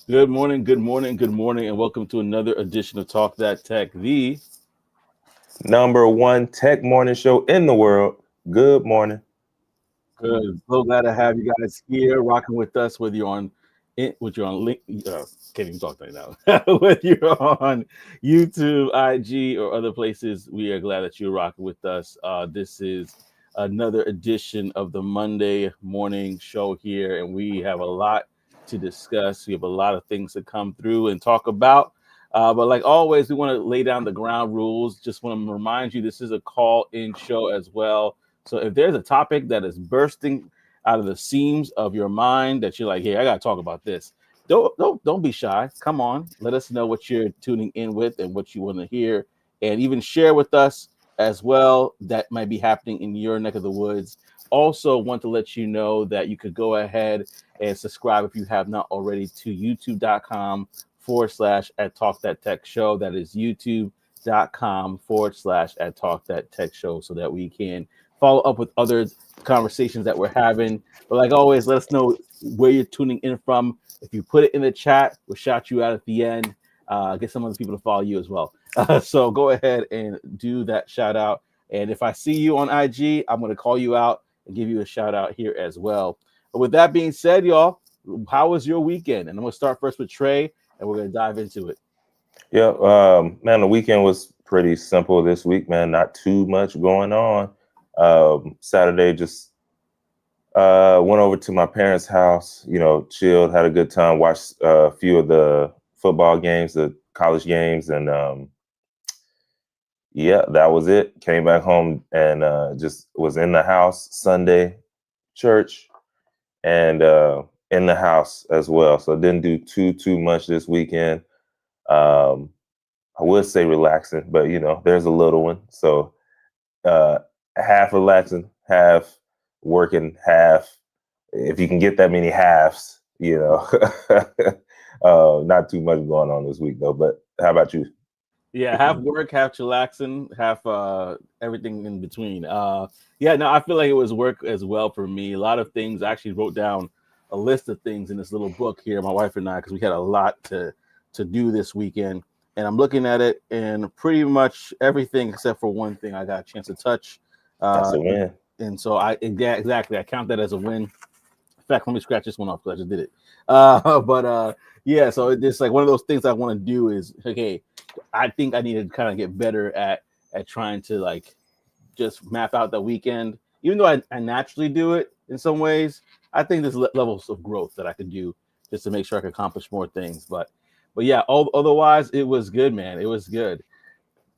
Good morning, good morning, good morning, and welcome to another edition of Talk That Tech, the Number one tech morning show in the world. Good morning. good. So glad to have you guys here rocking with us, whether you're on link, can't even talk right now. Whether you're on YouTube, IG, or other places, we are glad that you're rocking with us. This is another edition of the Monday morning show here, and we have a lot to discuss. We have a lot of things to come through and talk about. But like always, we want to lay down the ground rules. Just want to remind you this is a call in show as well. So if there's a topic that is bursting out of the seams of your mind that you're like, hey, I gotta talk about this. Don't be shy. Come on, let us know what you're tuning in with and what you want to hear, and even share with us as well that might be happening in your neck of the woods. Also, want to let you know that you could go ahead and subscribe if you have not already to youtube.com// at Talk That Tech Show. That is youtube.com/ at Talk That Tech Show, so that we can follow up with other conversations that we're having. But like always, let us know where you're tuning in from. If you put it in the chat, we'll shout you out at the end. Get some other people to follow you as well. So go ahead and do that shout out. And if I see you on IG, I'm going to call you out and give you a shout out here as well. But with that being said, y'all, how was your weekend? And I'm going to start first with Trey, and we're going to dive into it. Yeah, man, the weekend was pretty simple this week, man. Not too much going on. Saturday just went over to my parents' house, chilled, had a good time, watched a few of the football games, the college games, and yeah, that was it. Came back home and just was in the house Sunday, church, and in the house as well. So didn't do too much this weekend. Um, I would say relaxing, but there's a little one. So uh, half relaxing, half working, half if you can get that many halves, not too much going on this week though. But how about you? Yeah, half work, half chillaxing, half everything in between. Yeah, no, I feel like it was work as well for me. A lot of things. I actually wrote down a list of things in this little book here, my wife and I, because we had a lot to do this weekend. And I'm looking at it, and pretty much everything except for one thing I got a chance to touch. That's Uh, a win. and so yeah, exactly, I count that as a win. In fact, let me scratch this one off because I just did it. But yeah, so it's like one of those things I want to do is okay. I think I need to kind of get better at trying to like just map out the weekend. Even though I naturally do it in some ways, I think there's levels of growth that I could do just to make sure I can accomplish more things. But yeah, otherwise it was good, man. It was good.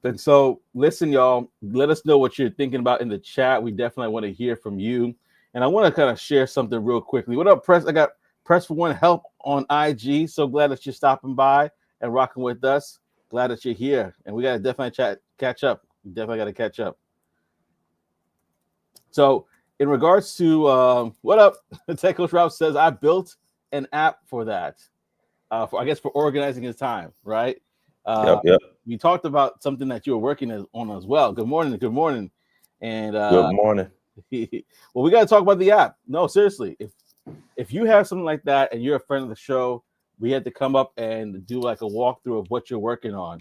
And so, listen, y'all, let us know what you're thinking about in the chat. We definitely want to hear from you. And I want to kind of share something real quickly. What up, Press? I got Press for One Help on IG. So glad that you're stopping by and rocking with us. Glad that you're here. And we got to definitely catch up. We definitely got to catch up. So, in regards to what up, Tech Coach Ralph says, I built an app for that. I guess for organizing his time, right? Uh, Yep. we talked about something that you were working on as well. Good morning, good morning, and Good morning. well, we got to talk about the app. No, seriously, if you have something like that and you're a friend of the show, we had to come up and do like a walkthrough of what you're working on.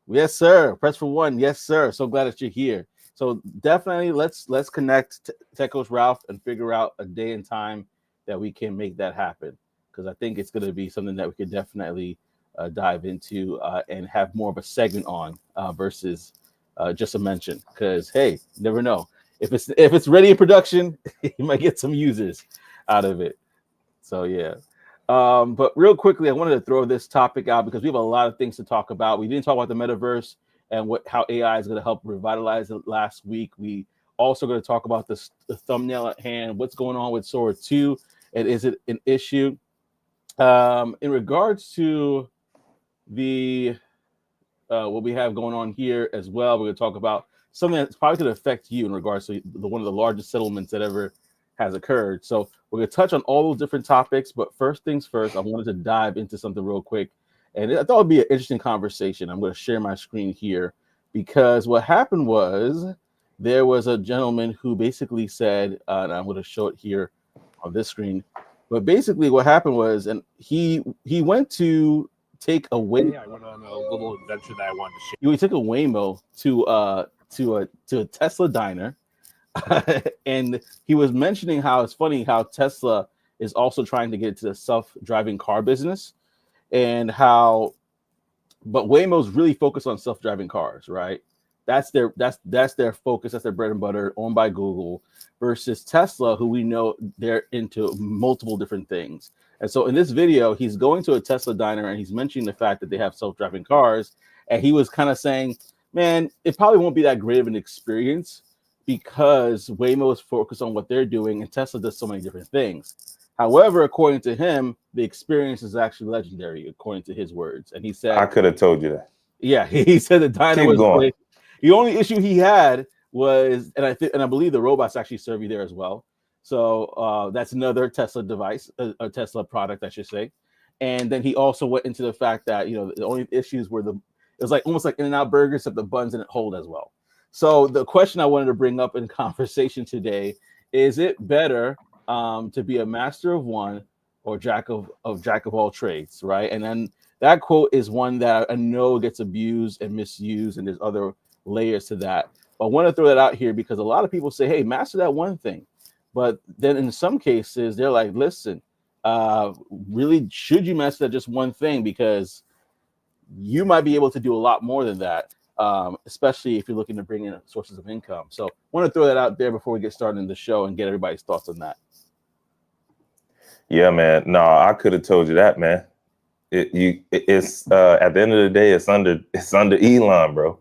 Yes, sir. Press for one. Yes, sir. So glad that you're here. So definitely let's connect Tech Coach Ralph and figure out a day and time that we can make that happen, because I think it's going to be something that we could definitely dive into and have more of a segment on versus just a mention. Because hey, you never know if it's ready in production, you might get some users out of it. So yeah. But real quickly, I wanted to throw this topic out because we have a lot of things to talk about. We didn't talk about the metaverse and how AI is going to help revitalize it last week. We also going to talk about the thumbnail at hand. What's going on with Sora 2, and is it an issue? In regards to the what we have going on here as well, we're going to talk about something that's probably going to affect you in regards to one of the largest settlements that ever has occurred. So we're going to touch on all those different topics. But first things first, I wanted to dive into something real quick. And I thought it would be an interesting conversation. I'm going to share my screen here because what happened was there was a gentleman who basically said, and I'm going to show it here on this screen. But basically, what happened was, and he went to take a I went on a little adventure that I wanted to share. he took a Waymo to a Tesla diner, and he was mentioning how it's funny how Tesla is also trying to get into the self-driving car business, and how but Waymo's really focused on self-driving cars, right? That's their focus. That's their bread and butter, owned by Google, versus Tesla, who we know they're into multiple different things. And so in this video, he's going to a Tesla diner and he's mentioning the fact that they have self-driving cars, and he was kind of saying, "Man, it probably won't be that great of an experience because Waymo is focused on what they're doing, and Tesla does so many different things." However, according to him, the experience is actually legendary, according to his words. And he said, I could have told you that. yeah, he said the diner Keep was going. great. The only issue he had was, and I believe the robots actually serve you there as well. So that's another Tesla device, a Tesla product, I should say. And then he also went into the fact that the only issues were it was like almost like In-N-Out Burgers, except the buns didn't hold as well. So the question I wanted to bring up in conversation today is: it better to be a master of one or jack of all trades, right? And then that quote is one that I know gets abused and misused, and there's other layers to that. But I want to throw that out here because a lot of people say, "Hey, master that one thing," but then in some cases they're like, "Listen, really, should you master that just one thing? Because you might be able to do a lot more than that." Especially if you're looking to bring in sources of income. So I want to throw that out there before we get started in the show and get everybody's thoughts on that. Yeah, man. No, I could have told you that, man. It's at the end of the day, it's under Elon, bro.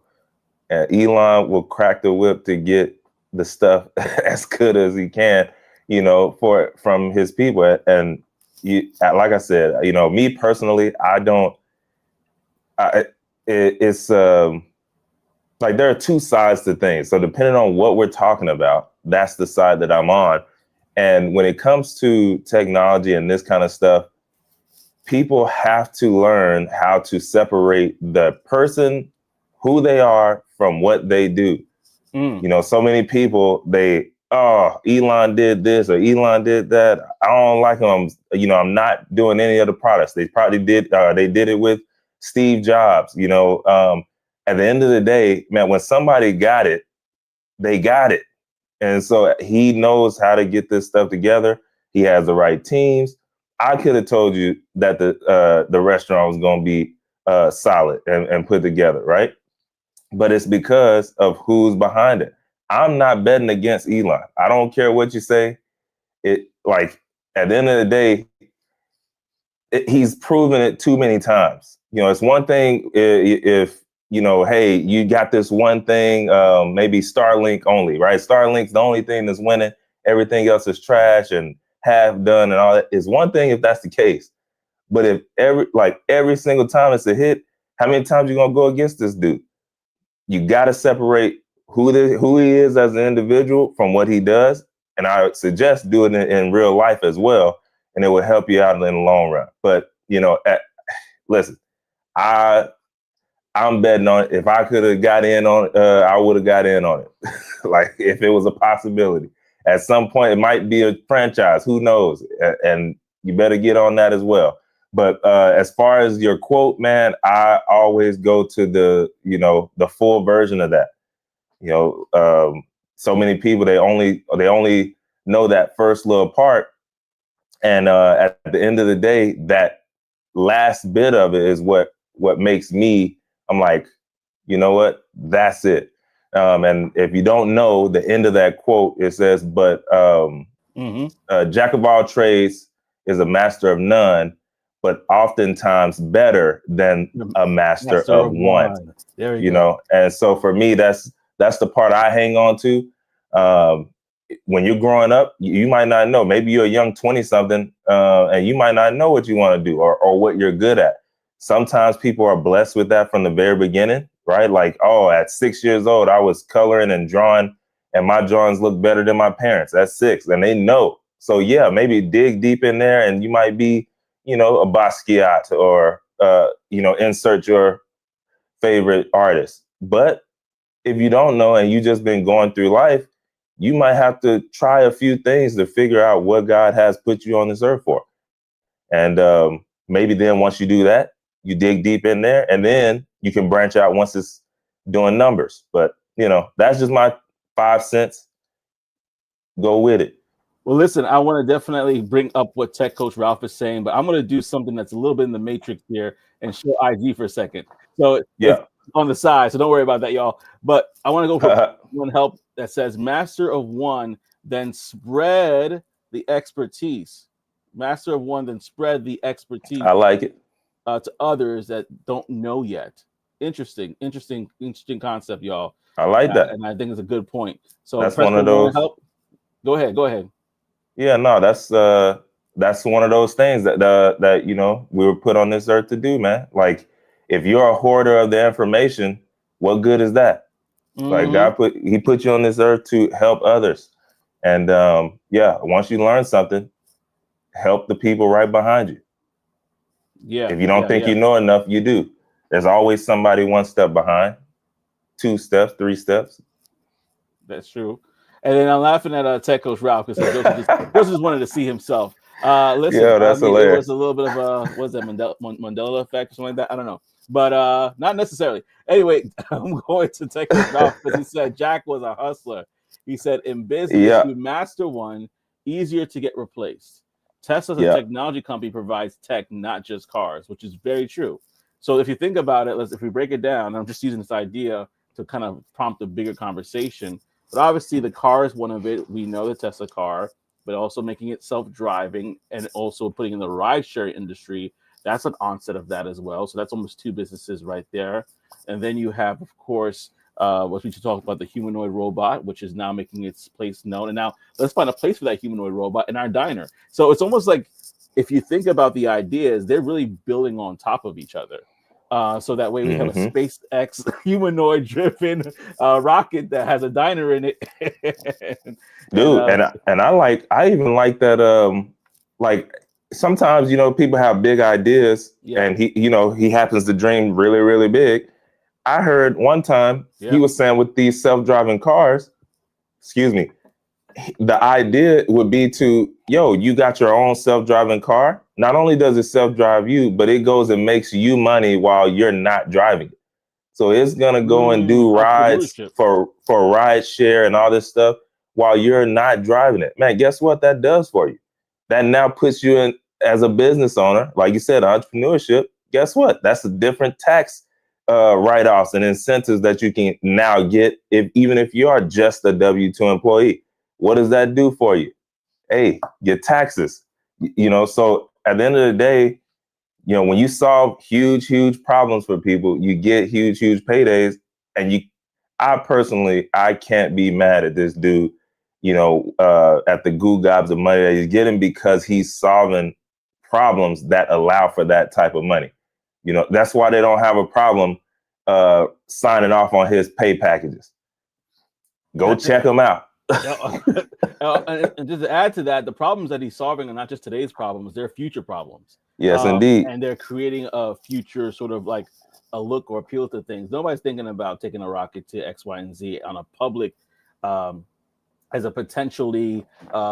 And Elon will crack the whip to get the stuff as good as he can, from his people. And like I said, me personally, I don't. It's like there are two sides to things. So depending on what we're talking about, that's the side that I'm on. And when it comes to technology and this kind of stuff, people have to learn how to separate the person, who they are, from what they do. So many people, Elon did this or Elon did that. I don't like him. I'm not doing any of the products. They probably did. They did it with Steve Jobs. At the end of the day, man, when somebody got it, they got it. And so he knows how to get this stuff together. He has the right teams. I could have told you that the restaurant was going to be solid and put together, right? But it's because of who's behind it. I'm not betting against Elon. I don't care what you say. At the end of the day, he's proven it too many times. It's one thing if hey, you got this one thing, maybe Starlink only, right? Starlink's the only thing that's winning. Everything else is trash and half done and all that. Is one thing if that's the case. But if every single time it's a hit, how many times you gonna go against this dude? You got to separate who he is as an individual from what he does. And I would suggest do it in real life as well. And it will help you out in the long run. But, listen, I'm betting on it. If I could have got in on it, I would have got in on it. Like if it was a possibility. At some point, it might be a franchise. Who knows? And you better get on that as well. But as far as your quote, man, I always go to the full version of that. So many people they only know that first little part, and at the end of the day, that last bit of it is what makes me. I'm like, you know what? That's it. And if you don't know the end of that quote, it says, "But jack of all trades is a master of none, but oftentimes better than a master of one." There you go. And so for me, that's the part I hang on to. When you're growing up, you might not know. Maybe you're a young 20-something, and you might not know what you want to do or what you're good at. Sometimes people are blessed with that from the very beginning, right? Like, at 6 years old, I was coloring and drawing, and my drawings look better than my parents. At 6, and they know. So yeah, maybe dig deep in there, and you might be, a Basquiat or insert your favorite artist. But if you don't know and you just been going through life, you might have to try a few things to figure out what God has put you on this earth for. And maybe then once you do that, you dig deep in there, and then you can branch out once it's doing numbers. But, that's just my 5 cents. Go with it. Well, listen, I want to definitely bring up what Tech Coach Ralph is saying, but I'm going to do something that's a little bit in the matrix here and show IG for a second. So it's on the side, so don't worry about that, y'all. But I want to go for one help that says master of one, then spread the expertise. Master of one, then spread the expertise. I like it. To others that don't know yet. Interesting concept, y'all. I like that. And I think it's a good point. So that's one of those. Help. Go ahead. Yeah, no, that's one of those things that we were put on this earth to do, man. Like, if you're a hoarder of the information, what good is that? Mm-hmm. Like, God put you on this earth to help others. And once you learn something, help the people right behind you. Yeah. If you don't think you know enough, you do. There's always somebody one step behind, 2 steps, 3 steps. That's true. And then I'm laughing at Tech Coach Ralph because Joseph just wanted to see himself. Listen, that's hilarious. It was a little bit of a Mandela effect or something like that. I don't know, but not necessarily. Anyway, I'm going to Tech Coach Ralph because he said Jack was a hustler. He said in business, you master one, easier to get replaced. Tesla's a technology company, provides tech, not just cars, which is very true. So if you think about it, if we break it down, I'm just using this idea to kind of prompt a bigger conversation. But obviously, the car is one of it. We know the Tesla car, but also making it self-driving and also putting in the ride-share industry. That's an onset of that as well. So that's almost 2 businesses right there. And then you have, of course, what we should talk about, the humanoid robot, which is now making its place known. And now let's find a place for that humanoid robot in our diner. So it's almost like, if you think about the ideas, they're really building on top of each other. So that way we have a SpaceX humanoid-driven rocket that has a diner in it. And I even like that. Like, sometimes people have big ideas, and he happens to dream really, really big. I heard one time he was saying with these self-driving cars, the idea would be you got your own self-driving car. Not only does it self-drive you, but it goes and makes you money while you're not driving it. So it's gonna go and do rides for ride share and all this stuff while you're not driving it. Man, guess what that does for you? That now puts you in as a business owner, like you said, entrepreneurship. Guess what? That's a different tax write-offs and incentives that you can now get even if you are just a W-2 employee. What does that do for you? Hey, your taxes. So at the end of the day, when you solve huge, huge problems for people, you get huge, huge paydays. And I can't be mad at this dude, at the goo gobs of money that he's getting, because he's solving problems that allow for that type of money. That's why they don't have a problem signing off on his pay packages. Go check him out. And just to add to that, the problems that he's solving are not just today's problems, they're future problems. Yes, indeed. And they're creating a future sort of like a look or appeal to things. Nobody's thinking about taking a rocket to X, Y, and Z on a public as a potentially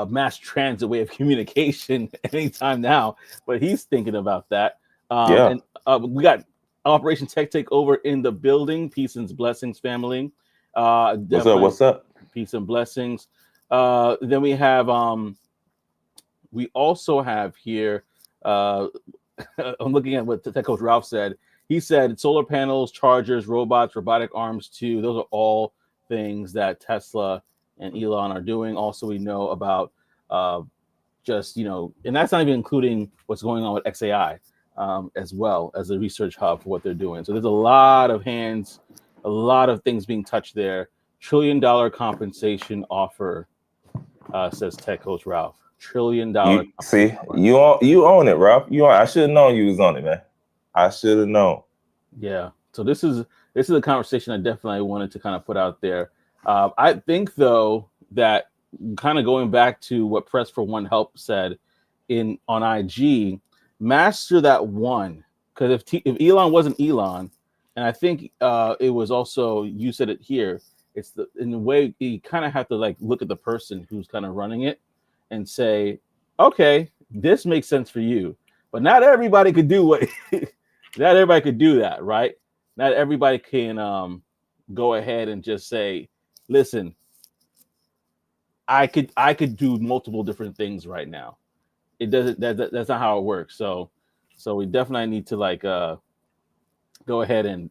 mass transit way of communication anytime now, but he's thinking about that. And we got Operation Tech Takeover in the building. Peace and blessings, family. What's up? Peace and blessings. Then we have we also have here I'm looking at what Tech Coach Ralph said. He said solar panels, chargers, robots, robotic arms too. Those are all things that Tesla and Elon are doing. Also, we know about and that's not even including what's going on with XAI as well as a research hub for what they're doing. So there's a lot of hands, a lot of things being touched there. $1 trillion compensation offer, says Tech Coach Ralph. $1 trillion. You own it, Ralph. I should have known you was on it, man. I should have known. Yeah. So this is a conversation I definitely wanted to kind of put out there. I think though that kind of going back to what Press for One Help said on IG, master that one. Because if Elon wasn't Elon, and I think it was also, you said it here, in the way you kind of have to like look at the person who's kind of running it and say, okay, this makes sense for you, but not everybody could do what not everybody could do that, right? Not everybody can go ahead and just say, listen, I could do multiple different things right now. It doesn't that's not how it works. So we definitely need to like go ahead and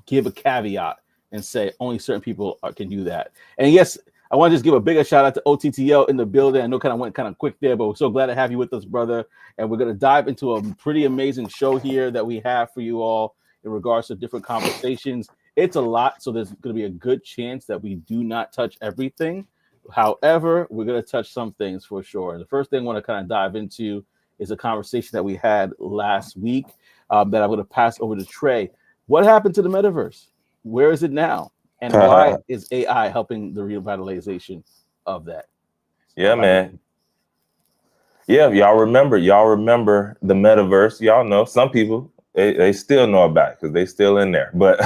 give a caveat and say only certain people can do that. And yes, I want to just give a bigger shout out to OTTL in the building. I know kind of went kind of quick there, but we're so glad to have you with us, brother. And we're going to dive into a pretty amazing show here that we have for you all in regards to different conversations. It's a lot, so there's going to be a good chance that we do not touch everything. However, we're going to touch some things for sure. And the first thing I want to kind of dive into is a conversation that we had last week that I'm going to pass over to Trey. What happened to the metaverse? Where is it now? And why is AI helping the revitalization of that? Yeah, man. Yeah, y'all remember the metaverse. Y'all know some people, they still know about it because they still in there. But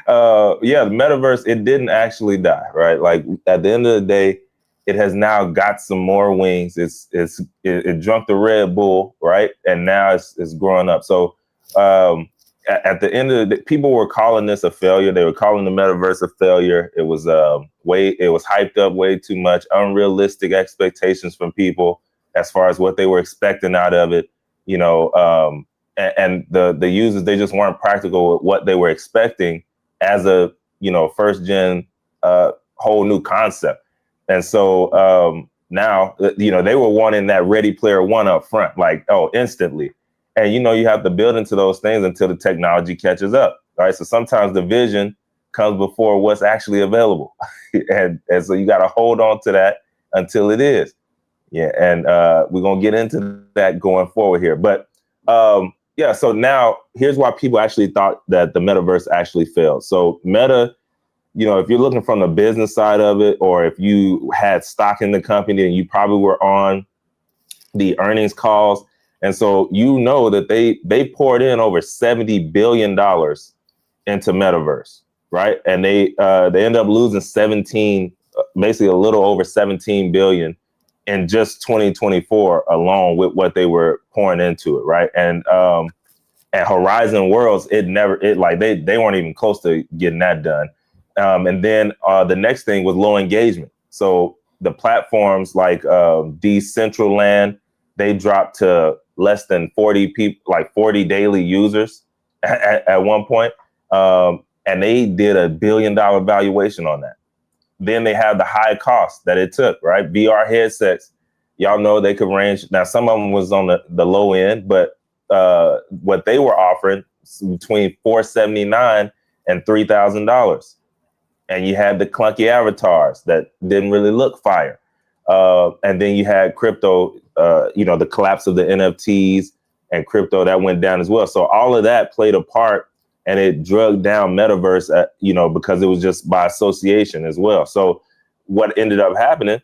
yeah, the metaverse, it didn't actually die, right? Like at the end of the day, it has now got some more wings. It drunk the Red Bull, right? And now it's growing up. So at the end of the day, people were calling this a failure. They were calling the metaverse a failure. It was hyped up way too much, unrealistic expectations from people as far as what they were expecting out of it, you know, and the users, they just weren't practical with what they were expecting as a, you know, first gen whole new concept. And so now, you know, they were wanting that Ready Player One up front, like, oh, instantly. And, you know, you have to build into those things until the technology catches up. Right. So sometimes the vision comes before what's actually available. and so you got to hold on to that until it is. Yeah. And we're going to get into that going forward here. But yeah, so now here's why people actually thought that the metaverse actually failed. So Meta, you know, if you're looking from the business side of it, or if you had stock in the company and you probably were on the earnings calls, and so you know that they poured in over $70 billion into metaverse, right? And they end up losing basically a little over 17 billion in just 2024 alone with what they were pouring into it, right? And at Horizon Worlds, they weren't even close to getting that done. And then the next thing was low engagement. So the platforms like Decentraland, they dropped to less than 40 people, like 40 daily users at one point. And they did $1 billion valuation on that. Then they have the high cost that it took, right? VR headsets, y'all know they could range. Now, some of them was on the low end, but what they were offering between $479 and $3,000. And you had the clunky avatars that didn't really look fire. And then you had crypto, you know, the collapse of the NFTs and crypto that went down as well. So all of that played a part, and it drugged down metaverse, you know, because it was just by association as well. So what ended up happening,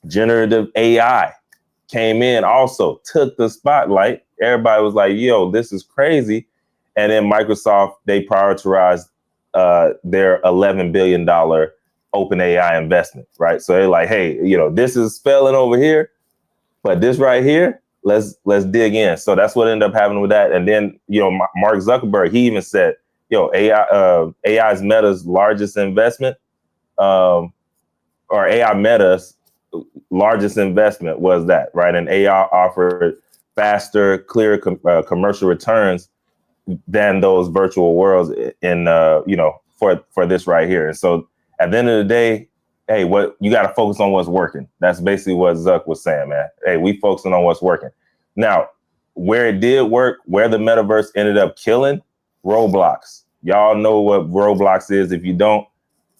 generative AI came in, also took the spotlight. Everybody was like, yo, this is crazy. And then Microsoft, they prioritized their $11 billion open AI investment, right? So they're like, hey, you know, this is failing over here, but this right here, let's dig in. So that's what ended up happening with that. And then, you know, Mark Zuckerberg, he even said, yo, AI is Meta's largest investment, or AI Meta's largest investment was that, right? And AI offered faster, clearer commercial returns than those virtual worlds in, you know, for this right here. And so at the end of the day, hey, what you got to focus on what's working. That's basically what Zuck was saying, man. Hey, we focusing on what's working. Now, where it did work, where the metaverse ended up killing, Roblox. Y'all know what Roblox is. If you don't,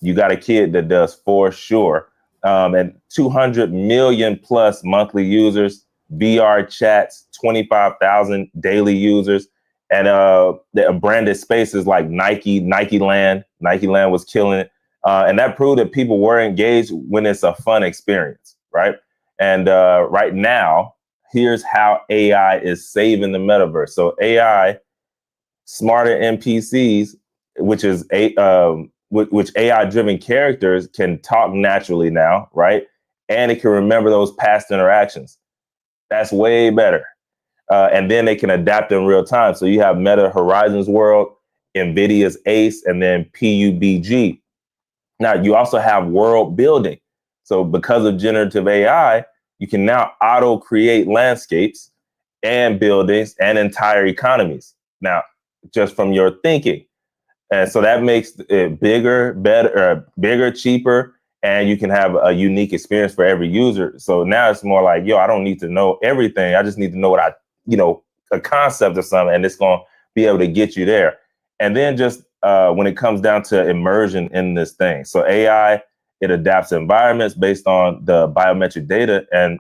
you got a kid that does for sure. And 200 million plus monthly users, VR chats, 25,000 daily users, and the branded spaces like Nike Land was killing it. And that proved that people were engaged when it's a fun experience, right? And right now, here's how AI is saving the metaverse. So AI, smarter NPCs, which is which AI-driven characters can talk naturally now, right? And it can remember those past interactions. That's way better. And then they can adapt in real time. So you have Meta Horizons World, NVIDIA's ACE, and then PUBG. Now, you also have world building. So because of generative AI, you can now auto-create landscapes and buildings and entire economies. Now, just from your thinking. And so that makes it bigger, better, bigger, cheaper, and you can have a unique experience for every user. So now it's more like, I don't need to know everything. I just need to know what a concept of something, and it's going to be able to get you there. And then just when it comes down to immersion in this thing. So AI, it adapts environments based on the biometric data. And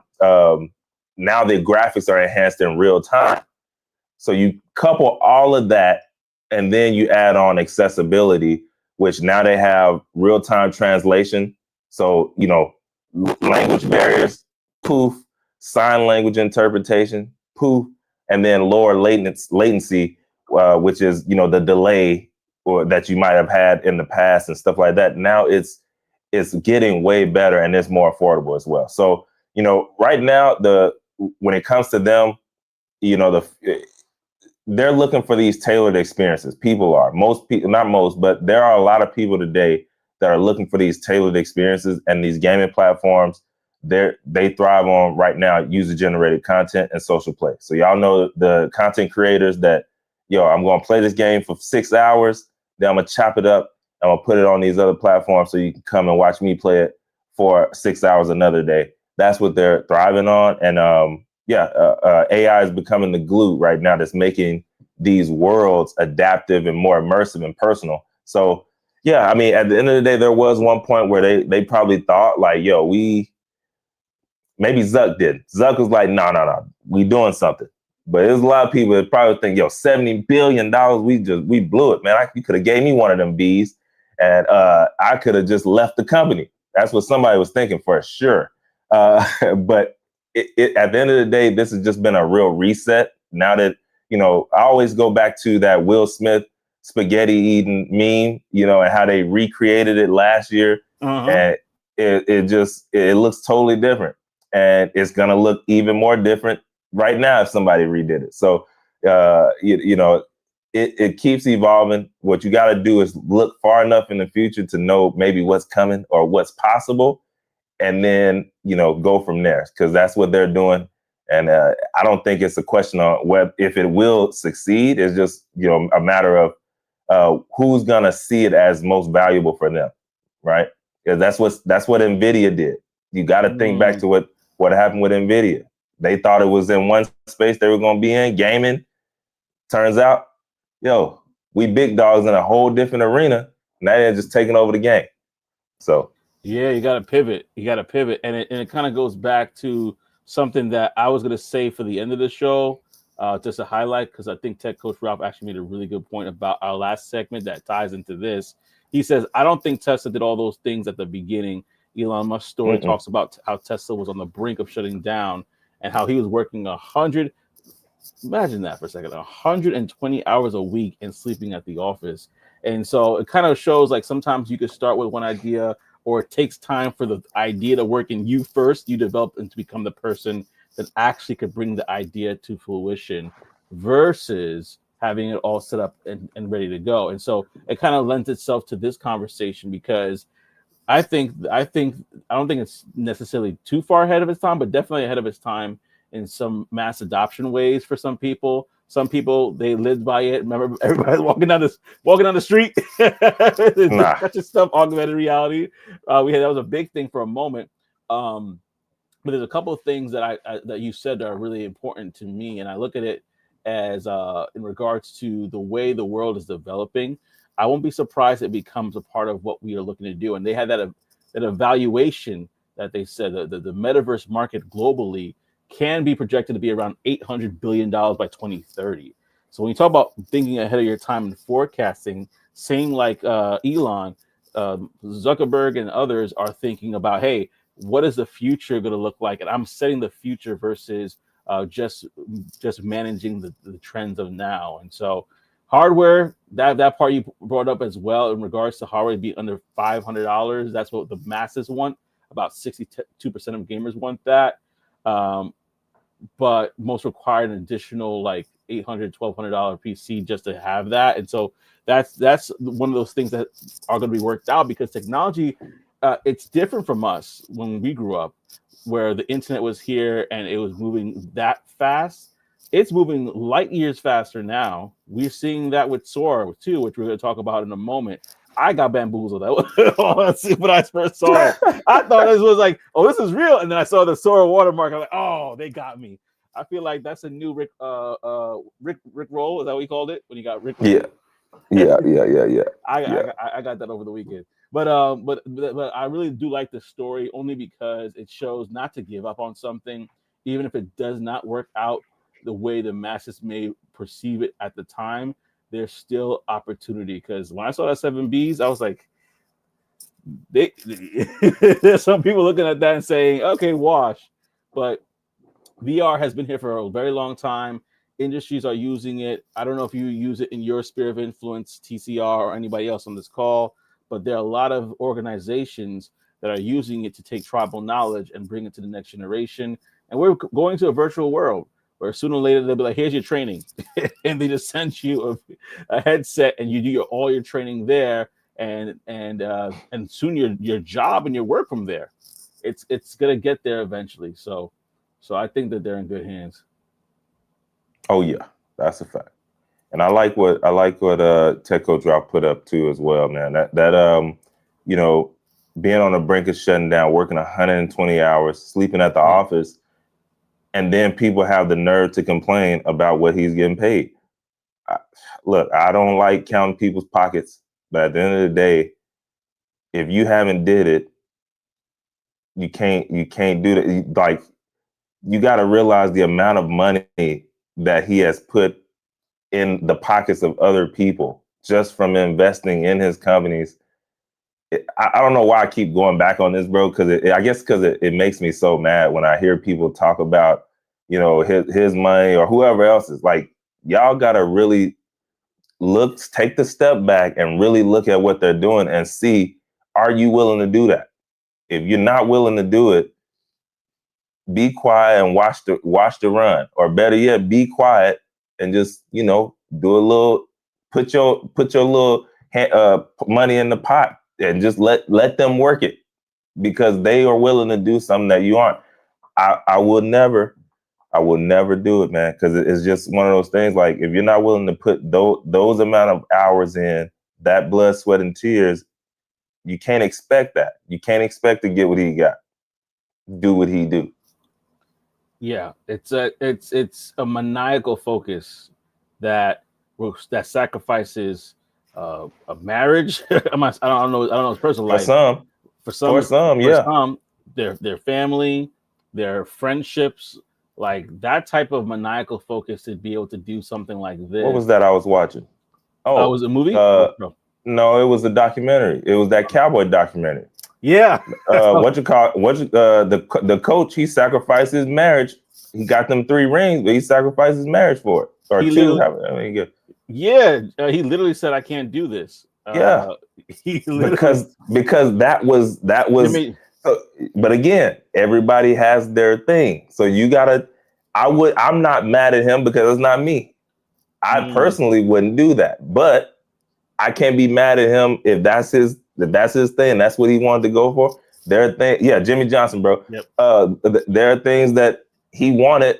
now the graphics are enhanced in real time. So you couple all of that, and then you add on accessibility, which now they have real-time translation. So, language barriers, poof, sign language interpretation, poof, and then lower latency, which is, the delay or that you might have had in the past and stuff like that. Now it's getting way better, and it's more affordable as well. So, right now, when it comes to them, they're looking for these tailored experiences. People are. Most people, not most, but there are a lot of people today that are looking for these tailored experiences, and these gaming platforms, they thrive on right now user-generated content and social play. So y'all know the content creators that, I'm going to play this game for 6 hours, then I'm going to chop it up, I'm going to put it on these other platforms so you can come and watch me play it for 6 hours another day. That's what they're thriving on. And AI is becoming the glue right now that's making these worlds adaptive and more immersive and personal. So, at the end of the day, there was one point where they probably thought like, maybe Zuck did. Zuck was like, no, we doing something. But there's a lot of people that probably think, $70 billion, we blew it, man. You could have gave me one of them bees, and I could have just left the company. That's what somebody was thinking for sure. But at the end of the day, this has just been a real reset. Now that, I always go back to that Will Smith spaghetti eating meme, and how they recreated it last year. And it looks totally different. And it's going to look even more different right now if somebody redid it. So, it keeps evolving. What you got to do is look far enough in the future to know maybe what's coming or what's possible. And then, go from there, because that's what they're doing. And I don't think it's a question on if it will succeed. It's just, a matter of who's going to see it as most valuable for them. Right. Because that's what NVIDIA did. You got to think back to what happened with NVIDIA. They thought it was in one space they were going to be in, gaming. Turns out, we big dogs in a whole different arena. Now they're just taking over the game. So. Yeah, you got to pivot. And it kind of goes back to something that I was going to say for the end of the show, just to highlight, because I think Tech Coach Ralph actually made a really good point about our last segment that ties into this. He says, I don't think Tesla did all those things at the beginning. Elon Musk's story talks about how Tesla was on the brink of shutting down and how he was working 100. Imagine that for a second, 120 hours a week and sleeping at the office. And so it kind of shows like sometimes you could start with one idea, or it takes time for the idea to work in you first. You develop and to become the person that actually could bring the idea to fruition versus having it all set up and ready to go. And so it kind of lends itself to this conversation, because I don't think it's necessarily too far ahead of its time, but definitely ahead of its time in some mass adoption ways for some people. Some people, they lived by it. Remember, everybody walking down the street, such stuff, augmented reality. That was a big thing for a moment. But there's a couple of things that that you said that are really important to me, and I look at it as in regards to the way the world is developing. I won't be surprised it becomes a part of what we are looking to do. And they had that evaluation that they said that the metaverse market globally can be projected to be around $800 billion by 2030. So when you talk about thinking ahead of your time and forecasting, same like Elon, Zuckerberg and others are thinking about, hey, what is the future going to look like? And I'm setting the future versus just managing the trends of now. And so Hardware, that part you brought up as well in regards to hardware being under $500. That's what the masses want. About 62% of gamers want that. But most require an additional like $800, $1,200 PC just to have that. And so that's one of those things that are going to be worked out because technology, it's different from us when we grew up, where the internet was here and it was moving that fast. It's moving light years faster now. We're seeing that with Sora too, which we're going to talk about in a moment. I got bamboozled when I first saw it. I thought this was like, oh, this is real, and then I saw the Sora watermark. I'm like, oh, they got me. I feel like that's a new Rick roll. Is that what you called it when you got Rick? Yeah. I got that over the weekend. But I really do like the story only because it shows not to give up on something, even if it does not work out the way the masses may perceive it at the time. There's still opportunity because when I saw that 7Bs, I was like, there's some people looking at that and saying, okay, wash. But VR has been here for a very long time. Industries are using it. I don't know if you use it in your sphere of influence, TCR, or anybody else on this call, but there are a lot of organizations that are using it to take tribal knowledge and bring it to the next generation. And we're going to a virtual world where sooner or later they'll be like, here's your training. And they just send you a headset and you do all your training there. And soon your job and your work from there. It's going to get there eventually. So I think that they're in good hands. Oh yeah, that's a fact. And I like what Tech Coach Ralph put up too as well, man. That you know, being on the brink of shutting down, working 120 hours, sleeping at the office, and then people have the nerve to complain about what he's getting paid. Look, I don't like counting people's pockets, but at the end of the day, if you haven't did it, you can't do that. Like, you got to realize the amount of money that he has put in the pockets of other people just from investing in his companies. I don't know why I keep going back on this, bro, because I guess because it makes me so mad when I hear people talk about, you know, his money or whoever else's. Like, y'all got to really take the step back and really look at what they're doing and see, are you willing to do that? If you're not willing to do it, be quiet and watch the run, or better yet, be quiet and just, you know, do a little, put your little money in the pot and just let them work it, because they are willing to do something that you aren't. I will never do it, man, because it's just one of those things. Like, if you're not willing to put those amount of hours in, that blood, sweat, and tears, you can't expect that. You can't expect to get what he got, do what he do. Yeah, it's a maniacal focus that sacrifices a marriage. I don't know his personal life. For some, their family, their friendships, like that type of maniacal focus to be able to do something like this. What was that I was watching? Oh, it was a movie? No, it was a documentary. It was that cowboy documentary. Yeah. The coach, he sacrificed his marriage. He got them 3 rings, but he sacrificed his marriage for it. Or he 2. He literally said, I can't do this. Because that was but again, everybody has their thing. So you gotta, I'm not mad at him because it's not me. I personally wouldn't do that, but I can't be mad at him if that's his thing. That's what he wanted to go for. There are things, Jimmy Johnson, bro. Yep. There are things that he wanted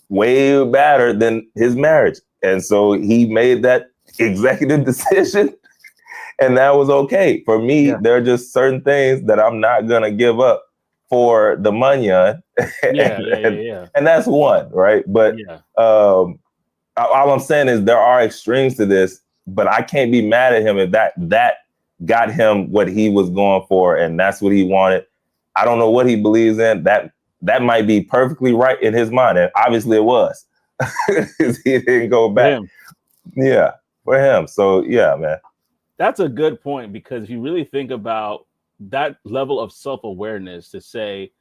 way better than his marriage. And so he made that executive decision, and that was okay. For me, there are just certain things that I'm not going to give up for the money. And that's one, right? But all I'm saying is there are extremes to this, but I can't be mad at him if that got him what he was going for, and that's what he wanted. I don't know what he believes in. That might be perfectly right in his mind, and obviously it was. He didn't go back. For him. So man. That's a good point, because if you really think about that level of self-awareness to say,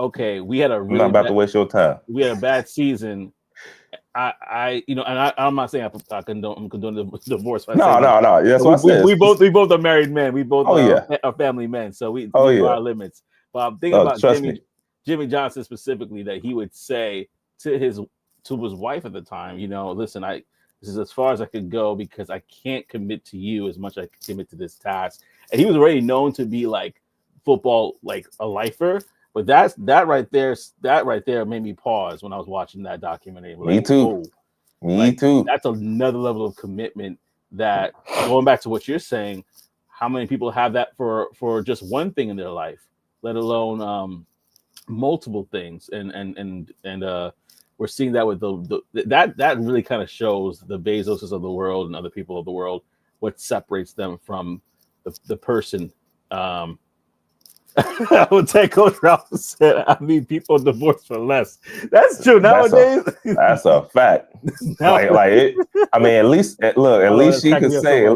okay, we had a really I'm not about to waste your time. We had a bad season. I'm not saying I condone the divorce. No. That's what I said. We both are married men. We both are family men. So we know our limits. But I'm thinking about Jimmy Johnson specifically, that he would say to his wife at the time, listen, this is as far as I could go because I can't commit to you as much as I can commit to this task. And he was already known to be like football, like a lifer. But that right there made me pause when I was watching that documentary. Me too. Me too. That's another level of commitment that, going back to what you're saying, how many people have that for just one thing in their life, let alone multiple things. And we're seeing that with that really kind of shows the Bezoses of the world and other people of the world, what separates them from the person. I would take Coach Ralph said, I mean, people divorce for less. That's true nowadays. That's a fact. I mean, at least she could say,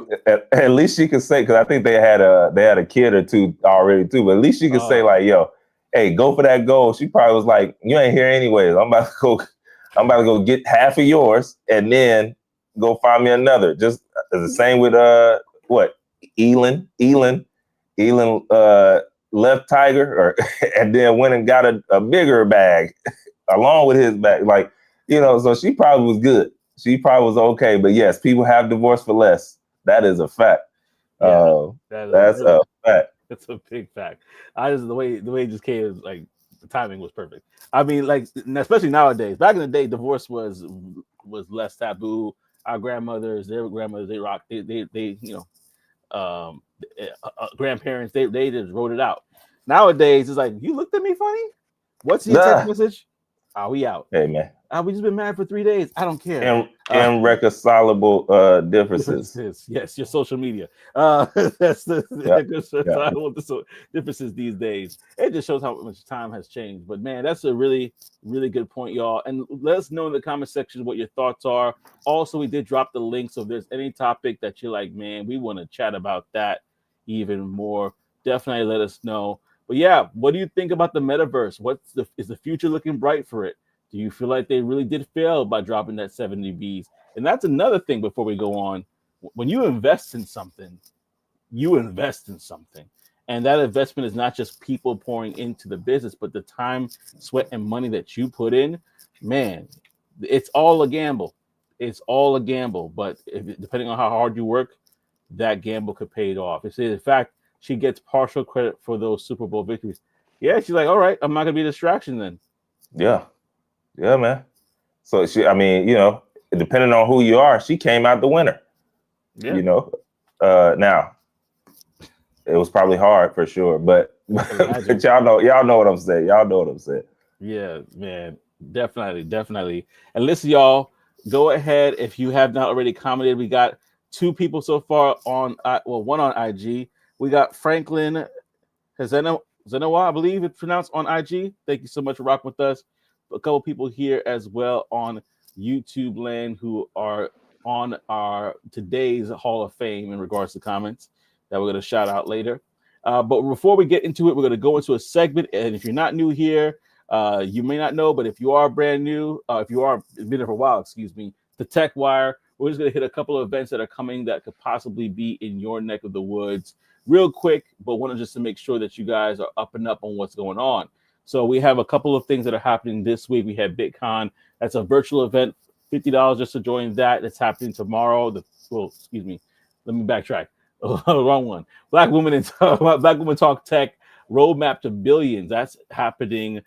because I think they had a kid or two already too. But at least she could say like, "Yo, hey, go for that goal." She probably was like, "You ain't here anyways. I'm about to go get half of yours and then go find me another." Just the same with Elon left Tiger and then went and got a bigger bag along with his bag. Like, so she probably was good. She probably was okay. But yes, people have divorced for less. That is a fact. That's a fact. It's a big fact. The way it just came is like the timing was perfect. I mean, like, especially nowadays. Back in the day, divorce was less taboo. Our grandmothers, their grandmothers, they rocked. They grandparents, they just wrote it out. Nowadays, it's like, you looked at me funny. What's your text message? We out. Hey man, we just been married for 3 days. I don't care. Irreconcilable differences. Yes, your social media. That's the irreconcilable differences these days. It just shows how much time has changed. But man, that's a really, really good point, y'all. And let us know in the comment section what your thoughts are. Also, we did drop the link, so if there's any topic that you're like, man, we want to chat about that even more, definitely let us know. But yeah, what do you think about the metaverse? Is the future looking bright for it? Do you feel like they really did fail by dropping that 70 Bs? And that's another thing before we go on. When you invest in something, you invest in something. And that investment is not just people pouring into the business, but the time, sweat, and money that you put in. Man, it's all a gamble. It's all a gamble. But depending on how hard you work, that gamble could pay it off. In fact, she gets partial credit for those Super Bowl victories. Yeah, she's like, all right, I'm not going to be a distraction then. Yeah, man. So depending on who you are, she came out the winner. Yeah. Now it was probably hard for sure, but y'all know what I'm saying. Y'all know what I'm saying. Yeah, man, definitely. And listen, y'all, go ahead if you have not already commented. We got 2 people so far on, one on IG. We got Franklin Zenowa, I believe it's pronounced, on IG. Thank you so much for rocking with us. A couple people here as well on YouTube land who are on our today's Hall of Fame in regards to comments that we're going to shout out later. But before we get into it, we're going to go into a segment. And if you're not new here, you may not know, but if you are brand new, if you are been there for a while, the Tech Wire, we're just going to hit a couple of events that are coming that could possibly be in your neck of the woods real quick, but wanted just to make sure that you guys are up and up on what's going on. So we have a couple of things that are happening this week. We have BitCon. That's a virtual event, $50 just to join that. It's happening tomorrow. Let me backtrack. Wrong one. Black Women Talk Tech, Roadmap to Billions. That's happening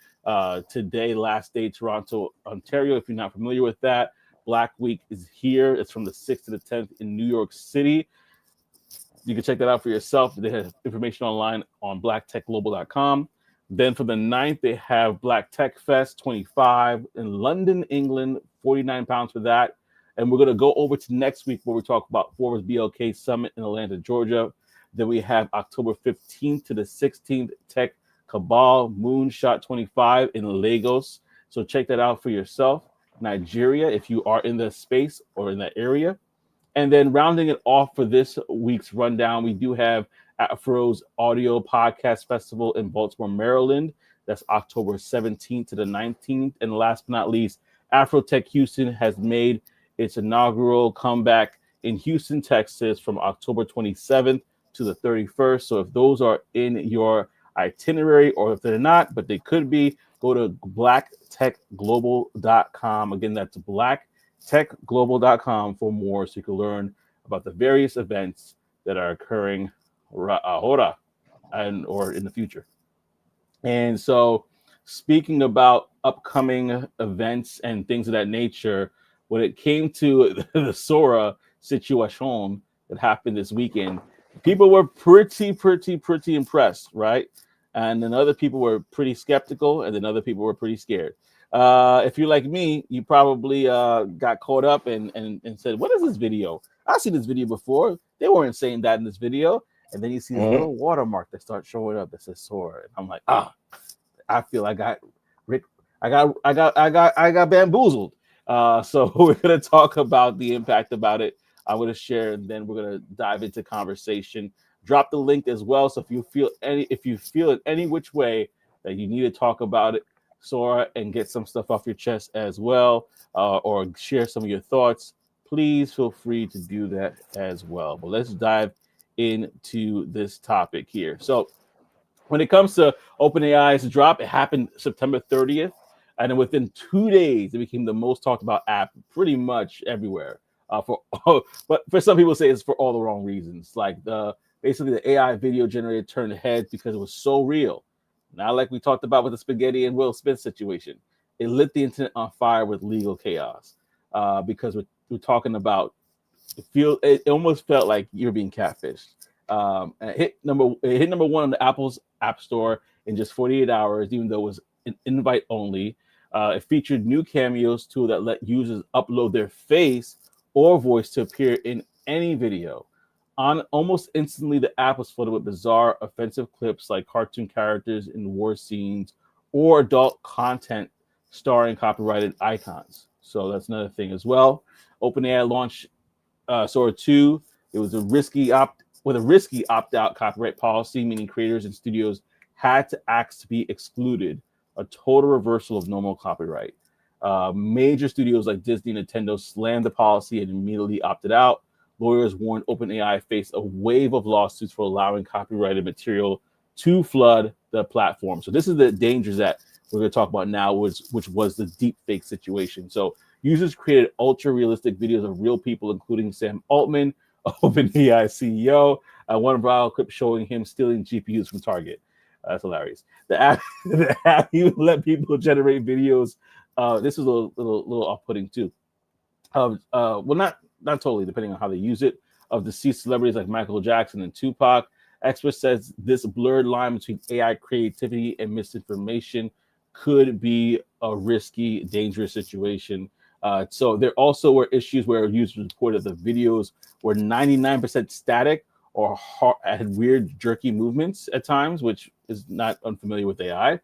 today, last day, Toronto, Ontario. If you're not familiar with that, Black Week is here. It's from the 6th to the 10th in New York City. You can check that out for yourself. They have information online on blacktechglobal.com. Then for the 9th, they have Black Tech Fest 25 in London, England, £49 for that. And we're going to go over to next week where we talk about Forbes BLK Summit in Atlanta, Georgia. Then we have October 15th to the 16th, Tech Cabal Moonshot 25 in Lagos. So check that out for yourself. Nigeria, if you are in the space or in that area. And then rounding it off for this week's rundown, we do have Afro's Audio Podcast Festival in Baltimore, Maryland. That's October 17th to the 19th. And last but not least, Afrotech Houston has made its inaugural comeback in Houston, Texas from October 27th to the 31st. So if those are in your itinerary, or if they're not, but they could be, go to blacktechglobal.com. Again, that's blacktechglobal.com for more, so you can learn about the various events that are occurring ahora and or in the future. And so, speaking about upcoming events and things of that nature, when it came to the Sora situation that happened this weekend, people were pretty impressed, right? And then other people were pretty skeptical, and then other people were pretty scared. If you're like me, you probably got caught up and said, "What is this video? I've seen this video before. They weren't saying that in this video." And then you see this little watermark that starts showing up that says Sora, and I'm like, I feel I got bamboozled. So we're gonna talk about the impact about it. I'm gonna share, and then we're gonna dive into conversation. Drop the link as well. So if you feel in any which way that you need to talk about it, Sora, and get some stuff off your chest as well, or share some of your thoughts, please feel free to do that as well. But let's dive into this topic here. So when it comes to OpenAI's drop, it happened September 30th. And then within 2 days, it became the most talked about app pretty much everywhere. But for some people say it's for all the wrong reasons. Like basically the AI video generator turned heads because it was so real. Not like we talked about with the spaghetti and Will Smith situation. It lit the internet on fire with legal chaos because we're talking about it almost felt like you're being catfished. And it hit number one on the Apple's App Store in just 48 hours, even though it was an invite only. It featured new Cameos tool that let users upload their face or voice to appear in any video. Almost instantly, the app was flooded with bizarre, offensive clips like cartoon characters in war scenes or adult content starring copyrighted icons. So that's another thing as well. OpenAI launched Sora 2. It was a risky opt-out copyright policy, meaning creators and studios had to ask to be excluded, a total reversal of normal copyright. Major studios like Disney and Nintendo slammed the policy and immediately opted out. Lawyers warned OpenAI faced a wave of lawsuits for allowing copyrighted material to flood the platform. So this is the dangers that we're going to talk about now, which was the deep fake situation. So users created ultra-realistic videos of real people, including Sam Altman, OpenAI CEO, one viral clip showing him stealing GPUs from Target. That's hilarious. The app even let people generate videos. This was a little off-putting too. Not totally, depending on how they use it, of deceased celebrities like Michael Jackson and Tupac. Expert says this blurred line between AI creativity and misinformation could be a risky, dangerous situation. So there also were issues where users reported the videos were 99% static or had weird, jerky movements at times, which is not unfamiliar with AI.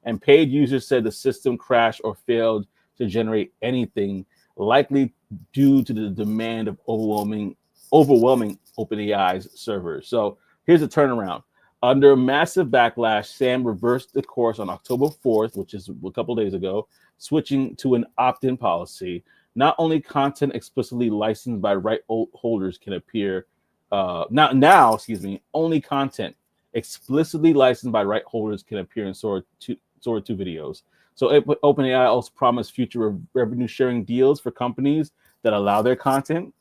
And paid users said the system crashed or failed to generate anything, likely due to the demand of overwhelming OpenAI's servers. So here's a turnaround. Under massive backlash, Sam reversed the course on October 4th, which is a couple days ago, switching to an opt-in policy. Not only content explicitly licensed by right holders can appear, only content explicitly licensed by right holders can appear in Sora 2 videos. So OpenAI also promised future revenue sharing deals for companies that allow their content.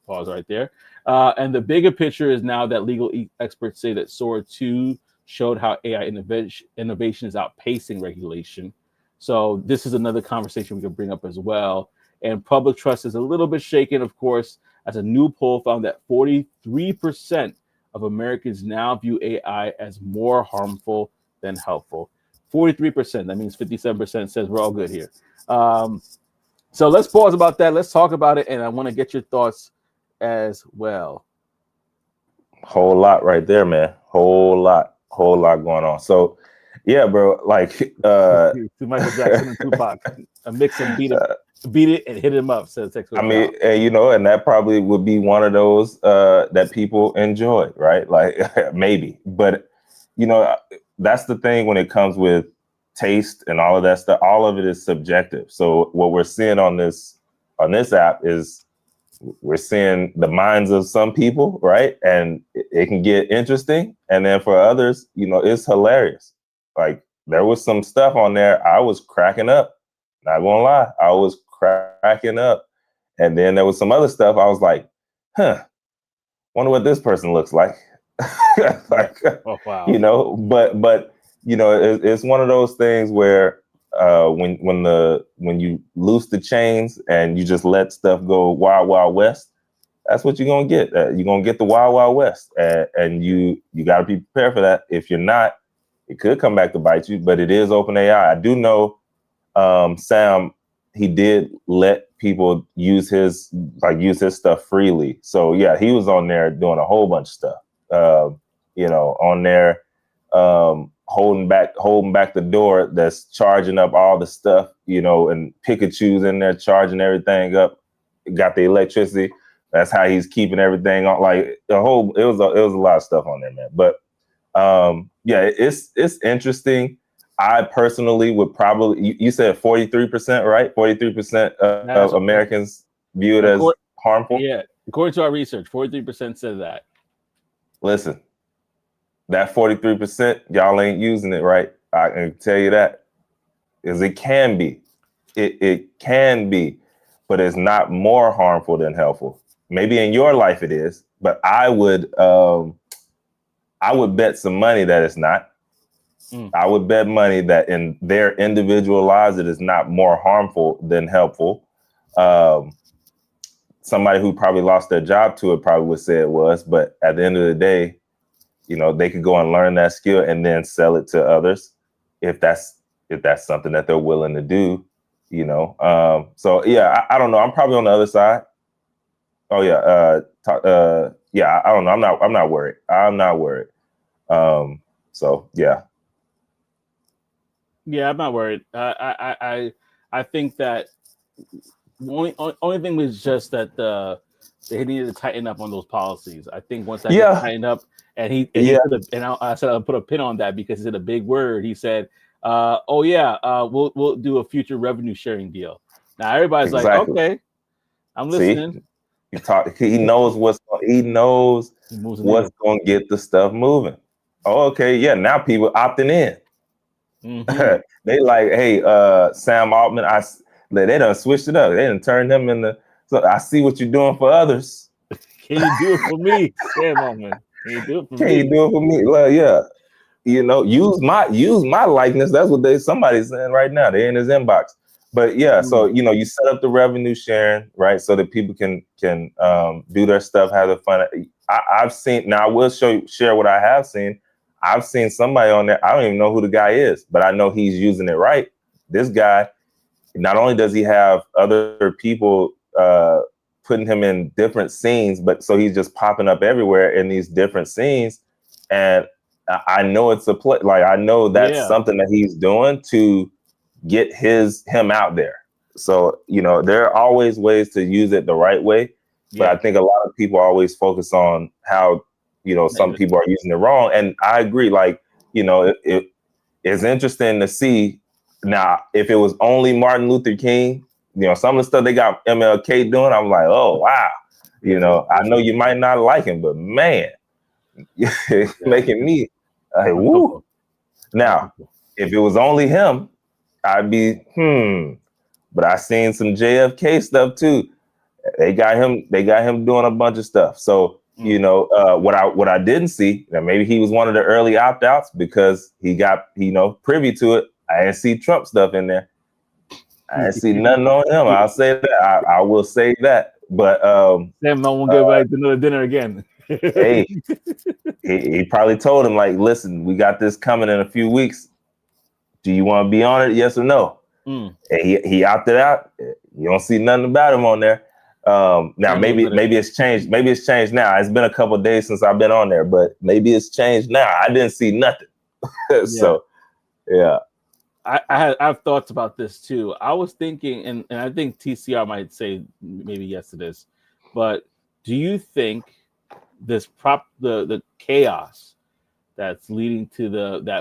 Pause right there. And the bigger picture is now that legal experts say that Sora 2 showed how AI innovation is outpacing regulation. So this is another conversation we can bring up as well. And public trust is a little bit shaken, of course, as a new poll found that 43% of Americans now view AI as more harmful than helpful. 43%. That means 57% says we're all good here. So let's pause about that. Let's talk about it. And I want to get your thoughts as well. Whole lot right there, man. Whole lot going on. So yeah, bro, like to Michael Jackson and Tupac. A mix and beat it and hit him up, says Texas. I mean, and that probably would be one of those that people enjoy, right? Like maybe. But that's the thing when it comes with taste and all of that stuff, all of it is subjective. So what we're seeing on this app is we're seeing the minds of some people, right? And it can get interesting. And then for others, it's hilarious. Like there was some stuff on there I was cracking up. Not gonna lie, I was cracking up. And then there was some other stuff I was like, wonder what this person looks like. Like, oh, wow. But it's one of those things where when you loose the chains and you just let stuff go wild, wild west, that's what you're gonna get. You're gonna get the wild, wild west, and you got to be prepared for that. If you're not, it could come back to bite you. But it is OpenAI. I do know Sam. He did let people use his stuff freely. So yeah, he was on there doing a whole bunch of stuff. On there, holding back the door that's charging up all the stuff, and Pikachu's in there charging everything up. Got the electricity. That's how he's keeping everything on. Like it was a lot of stuff on there, man. But it's interesting. I personally would probably, you said 43%, right? 43% of Americans view it as harmful. Yeah, according to our research, 43% said that. Listen, that 43%, y'all ain't using it right. I can tell you that, because it can be. It can be, but it's not more harmful than helpful. Maybe in your life it is, but I would bet some money that it's not. I would bet money that in their individual lives, it is not more harmful than helpful. Somebody who probably lost their job to it probably would say it was, but at the end of the day, they could go and learn that skill and then sell it to others if that's something that they're willing to do. So yeah, I don't know. I'm probably on the other side. Oh yeah, yeah. I don't know. I'm not worried. I'm not worried. So yeah. Yeah, I'm not worried. I think that only thing was just that they needed to tighten up on those policies. I think once that gets tightened up, I said I'll put a pin on that because he said a big word. He said, we'll do a future revenue sharing deal. Now everybody's like, okay, I'm listening. He knows what's going to get the stuff moving. Oh, okay, yeah. Now people opting in. Mm-hmm. They like, hey, Sam Altman. They done switched it up. They done turned him into. So I see what you're doing for others. Can you do it for me, Sam Altman? Can you do it for me? Can you do it for me? Well, yeah. Use my likeness. That's what somebody's saying right now. They're in his inbox. But yeah, so you set up the revenue sharing, right, so that people can do their stuff, have the fun. I've seen. Now I will share what I have seen. I've seen somebody on there. I don't even know who the guy is, but I know he's using it right. This guy, not only does he have other people putting him in different scenes, but so he's just popping up everywhere in these different scenes. And I know it's a play. Like I know that's something that he's doing to get him out there. So, there are always ways to use it the right way. But I think a lot of people always focus on how, some people are using it wrong. And I agree, like, it's interesting to see now if it was only Martin Luther King, some of the stuff they got MLK doing, I'm like, oh, wow. I know you might not like him, but man, making me like, woo. Now, if it was only him, I'd be, but I seen some JFK stuff too. They got him doing a bunch of stuff. So, what I didn't see, that maybe he was one of the early opt-outs because he got, privy to it. I didn't see Trump stuff in there. I didn't see nothing on him. I'll say that. I will say that. But Sam won't go back to another dinner again. Hey, he probably told him, like, listen, we got this coming in a few weeks. Do you want to be on it? Yes or no? And he opted out. You don't see nothing about him on there. Now maybe it's changed. Maybe it's changed now. It's been a couple of days since I've been on there, but maybe it's changed now. I didn't see nothing. So yeah. I have thoughts about this too. I was thinking, and I think TCR might say maybe yes to this, but do you think the chaos that's leading to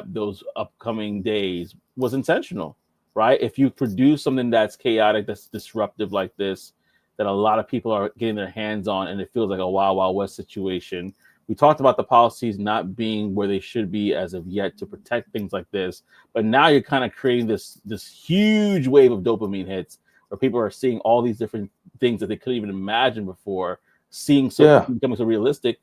those upcoming days was intentional, right? If you produce something that's chaotic, that's disruptive like this, that a lot of people are getting their hands on, and it feels like a Wild Wild West situation. We talked about the policies not being where they should be as of yet to protect things like this, but now you're kind of creating this huge wave of dopamine hits where people are seeing all these different things that they couldn't even imagine before, becoming so realistic.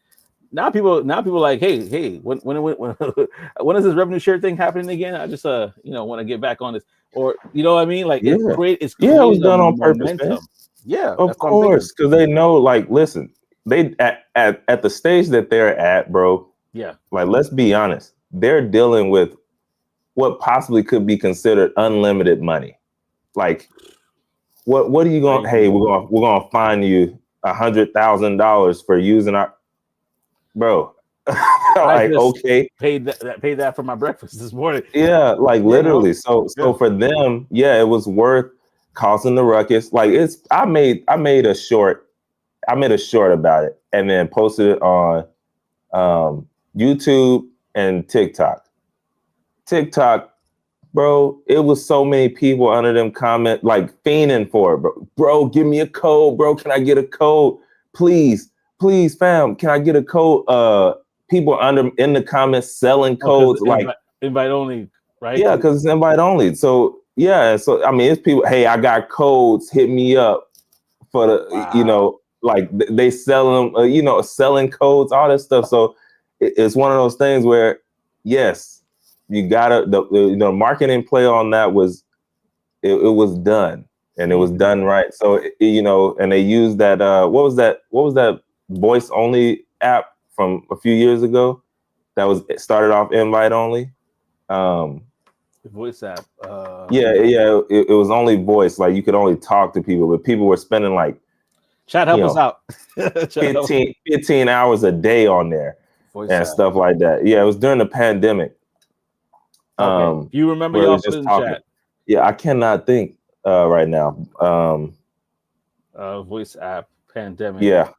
Now people are like, hey, when when is this revenue share thing happening again? I just want to get back on this, or you know what I mean? Like Yeah. it's Yeah, it was creating done a on purpose, man. momentum. Yeah, Of that's what I'm thinking. course, because they know, like, listen, they at the stage that they're at, bro. Yeah, like, let's be honest, they're dealing with what possibly could be considered unlimited money. Like, what are you going? Hey, we're gonna fine you $100,000 for using our, bro. Like, okay, paid that for my breakfast this morning. Yeah, like literally. So for them, yeah, it was worth causing the ruckus. Like I made a short about it and then posted it on YouTube and TikTok. TikTok, bro, it was so many people under them comment like fiending for it, bro. Bro, give me a code, bro. Can I get a code? Please, fam, can I get a code? People in the comments selling codes like invite only, right? Yeah, because it's invite only. So yeah, so I mean, it's people. Hey, I got codes. Hit me up for the like they sell them. Selling codes, all that stuff. So it's one of those things where yes, you gotta the marketing play on that was it was done and it was done right. So and they used that what was that voice only app from a few years ago that was started off invite only. Voice app. It was only voice. Like you could only talk to people, but people were spending like chat help us out 15 hours a day on there voice and app. Stuff like that. Yeah, it was during the pandemic. Okay. You remember y'all put in the chat? Yeah, I cannot think right now. Voice app pandemic. Yeah,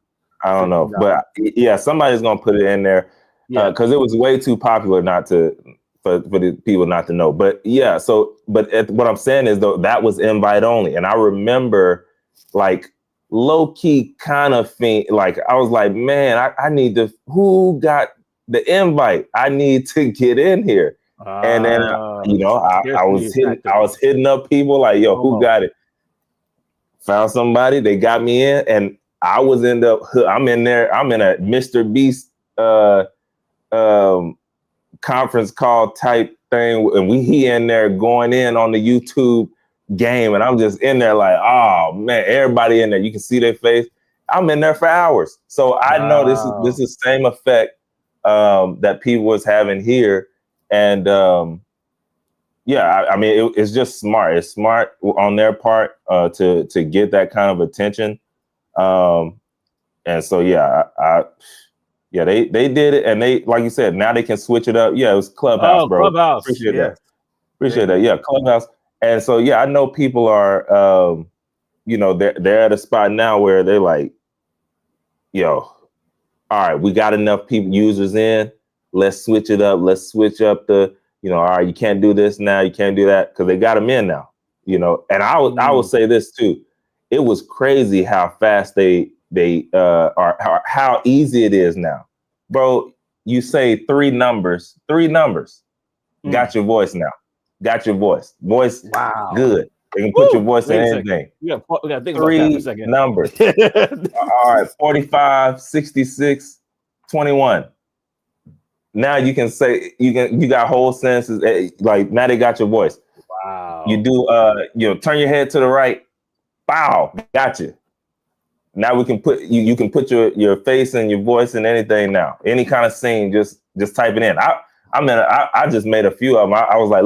I don't know, but yeah, somebody's gonna put it in there because it was way too popular not to. For the people not to know. But yeah, what I'm saying is though, that was invite only. And I remember like low key kind of thing. Like I was like, man, I need to, who got the invite? I need to get in here. And then, I was hitting up people like, yo, who got it? Found somebody, they got me in and I'm in there. I'm in a Mr. Beast, conference call type thing, and he in there going in on the YouTube game, and I'm just in there like, oh man, everybody in there, you can see their face. I'm in there for hours, so I know this is same effect that people was having here, and I mean it's just smart. It's smart on their part to get that kind of attention, and so yeah, they did it, and they, like you said, now they can switch it up. Yeah, it was Clubhouse, bro. Clubhouse. Appreciate that. Appreciate that. Yeah, Clubhouse. And so, yeah, I know people are, they're at a spot now where they're like, yo, all right, we got enough users in. Let's switch it up. Let's switch up the, all right, you can't do this now. You can't do that because they got them in now, And I will say this too. It was crazy how fast they are how easy it is now, bro. You say three numbers, got your voice now, got your voice. Wow, good. They can put your voice in anything. We gotta think about that for a second. Numbers. All right, 45, 66, 21. Now you can say you got whole sentences. Like now they got your voice. Wow. You do turn your head to the right. Wow, got you. Now we can put you can put your face and your voice in anything now. Any kind of scene, just type it in. I just made a few of them. I was like,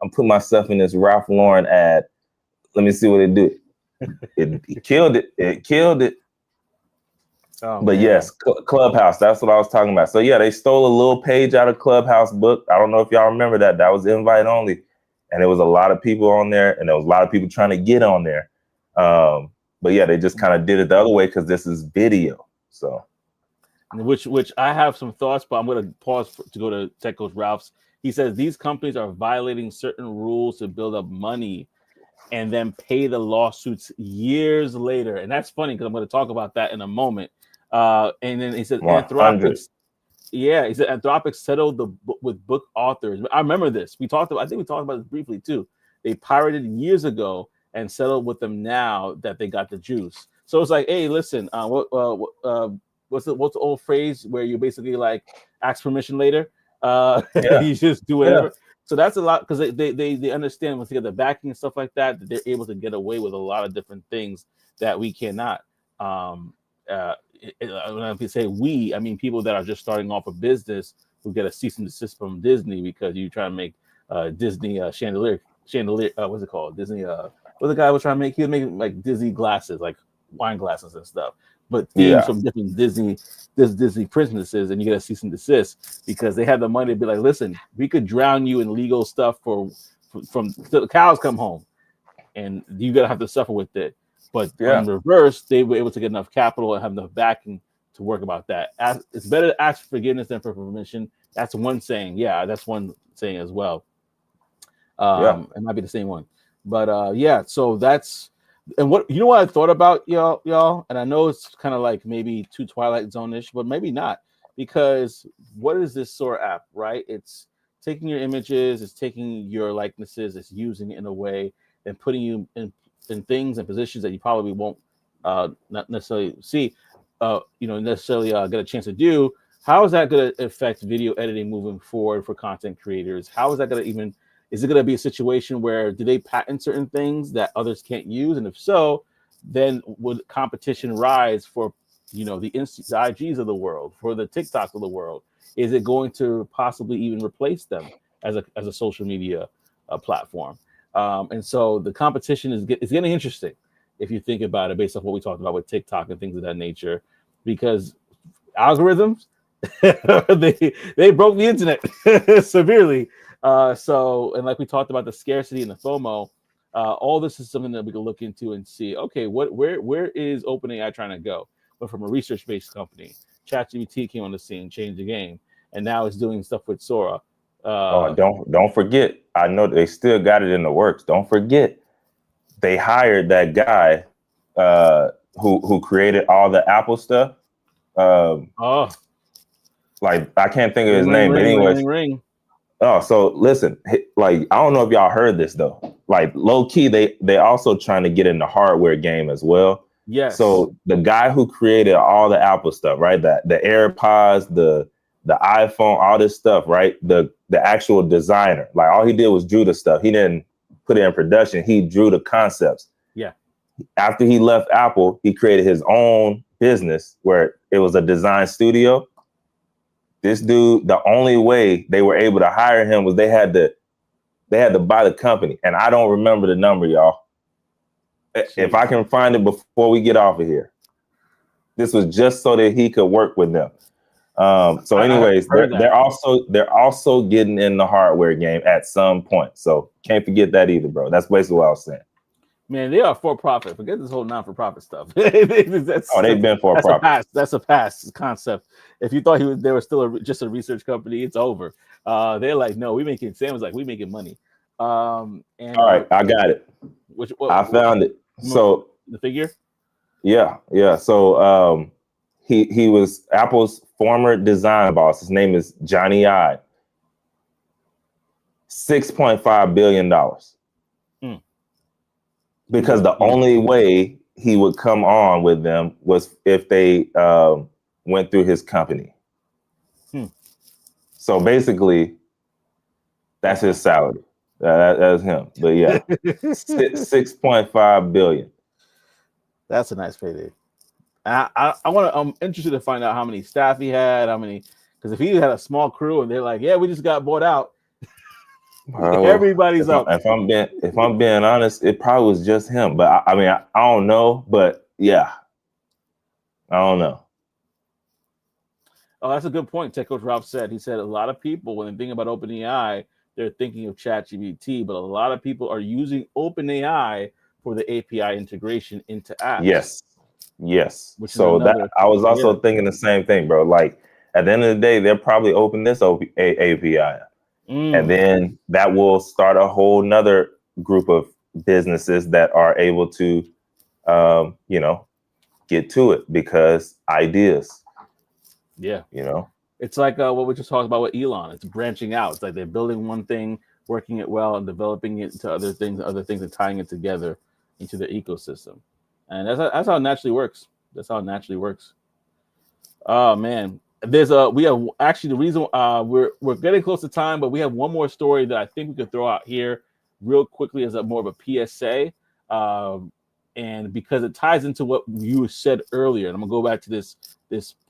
I'm putting myself in this Ralph Lauren ad. Let me see what it do. It killed it. It killed it. Oh, but man. Yes, Clubhouse. That's what I was talking about. So yeah, they stole a little page out of Clubhouse book. I don't know if y'all remember that. That was invite only. And there was a lot of people on there and there was a lot of people trying to get on there. But yeah, they just kind of did it the other way because this is video. So which I have some thoughts, but I'm going to pause to go to Tech Coach Ralph's. He says these companies are violating certain rules to build up money and then pay the lawsuits years later. And that's funny because I'm going to talk about that in a moment. And then he said 100. Anthropics. Yeah, he said Anthropic settled with book authors. I remember this. I think we talked about this briefly too. They pirated years ago and settled with them now that they got the juice. So it's like, hey, listen, what's the old phrase where you basically like ask permission later? You just do whatever. Yeah. So that's a lot because they understand once they get the backing and stuff like that they're able to get away with a lot of different things that we cannot. When I say we, I mean people that are just starting off a business who get a cease and desist from Disney because you try to make Disney chandelier. What's it called? Disney. What the guy was trying to make? He was making like Disney glasses, like wine glasses and stuff, but themes from different Disney princesses, and you get a cease and desist because they have the money to be like, listen, we could drown you in legal stuff from the cows come home, and you gotta have to suffer with it. But in reverse, they were able to get enough capital and have enough backing to work about that. It's better to ask for forgiveness than for permission. That's one saying. Yeah, that's one saying as well. It might be the same one, but so that's. And what I thought about y'all, and I know it's kind of like maybe too Twilight Zone-ish, but maybe not, because what is this Sora app, right? It's taking your images, it's taking your likenesses, it's using it in a way and putting you in things and positions that you probably won't not necessarily see, necessarily get a chance to do. How is that going to affect video editing moving forward for content creators? How is that going to even? Is it going to be a situation where do they patent certain things that others can't use? And if so, then would competition rise for, the IGs of the world, for the TikToks of the world? Is it going to possibly even replace them as a social media platform? And so the competition is getting interesting if you think about it based off what we talked about with TikTok and things of that nature, because algorithms, they broke the internet severely. And like we talked about the scarcity and the FOMO, all this is something that we can look into and see, okay, where is OpenAI trying to go? But from a research-based company, ChatGPT came on the scene, changed the game, and now it's doing stuff with Sora. Don't forget, I know they still got it in the works. Don't forget, they hired that guy who created all the Apple stuff. Like I can't think of his name, but anyways. Oh, so listen, like I don't know if y'all heard this though. Like low key, they also trying to get in the hardware game as well. Yes. So the guy who created all the Apple stuff, right? The AirPods, the iPhone, all this stuff, right? The actual designer, like all he did was drew the stuff. He didn't put it in production. He drew the concepts. Yeah. After he left Apple, he created his own business where it was a design studio. This dude, the only way they were able to hire him was they had to buy the company. And I don't remember the number, y'all. Jeez. If I can find it before we get off of here. This was just so that he could work with them. So anyways, they're also getting in the hardware game at some point. So can't forget that either, bro. That's basically what I was saying. Man, they are for profit. Forget this whole non-for-profit stuff. They've been for profit. That's a past concept. If you thought they were still just a research company, it's over. They're like, no, Sam was like, we making money. All right, I got it. I found it. So the figure. Yeah. So he was Apple's former design boss. His name is Johnny Ive. $6.5 billion. Because the only way he would come on with them was if they went through his company. So basically, that's his salary. That's him. But yeah, $6.5 billion. That's a nice payday. I'm interested to find out how many staff he had, because if he had a small crew and they're like, yeah, we just got bought out. Everybody's up. If I'm being honest, it probably was just him. But I don't know. But yeah, I don't know. Oh, that's a good point. Tech Coach Ralph said. He said a lot of people, when they think about OpenAI, they're thinking of ChatGPT, but a lot of people are using OpenAI for the API integration into apps. Yes. Yes. Which is So that another, I was also yeah. thinking the same thing, bro. Like at the end of the day, they'll probably open this API. And then that will start a whole nother group of businesses that are able to, you know, get to it because ideas. Yeah. You know, It's like what we just talked about with Elon. It's branching out. It's like they're building one thing, working it well, and developing it into other things, and tying it together into the ecosystem. And that's how it naturally works. That's how it naturally works. Oh man, we have actually the reason we're getting close to time, but we have one more story that I think we could throw out here real quickly as a more of a PSA, and because it ties into what you said earlier. And I'm gonna go back to this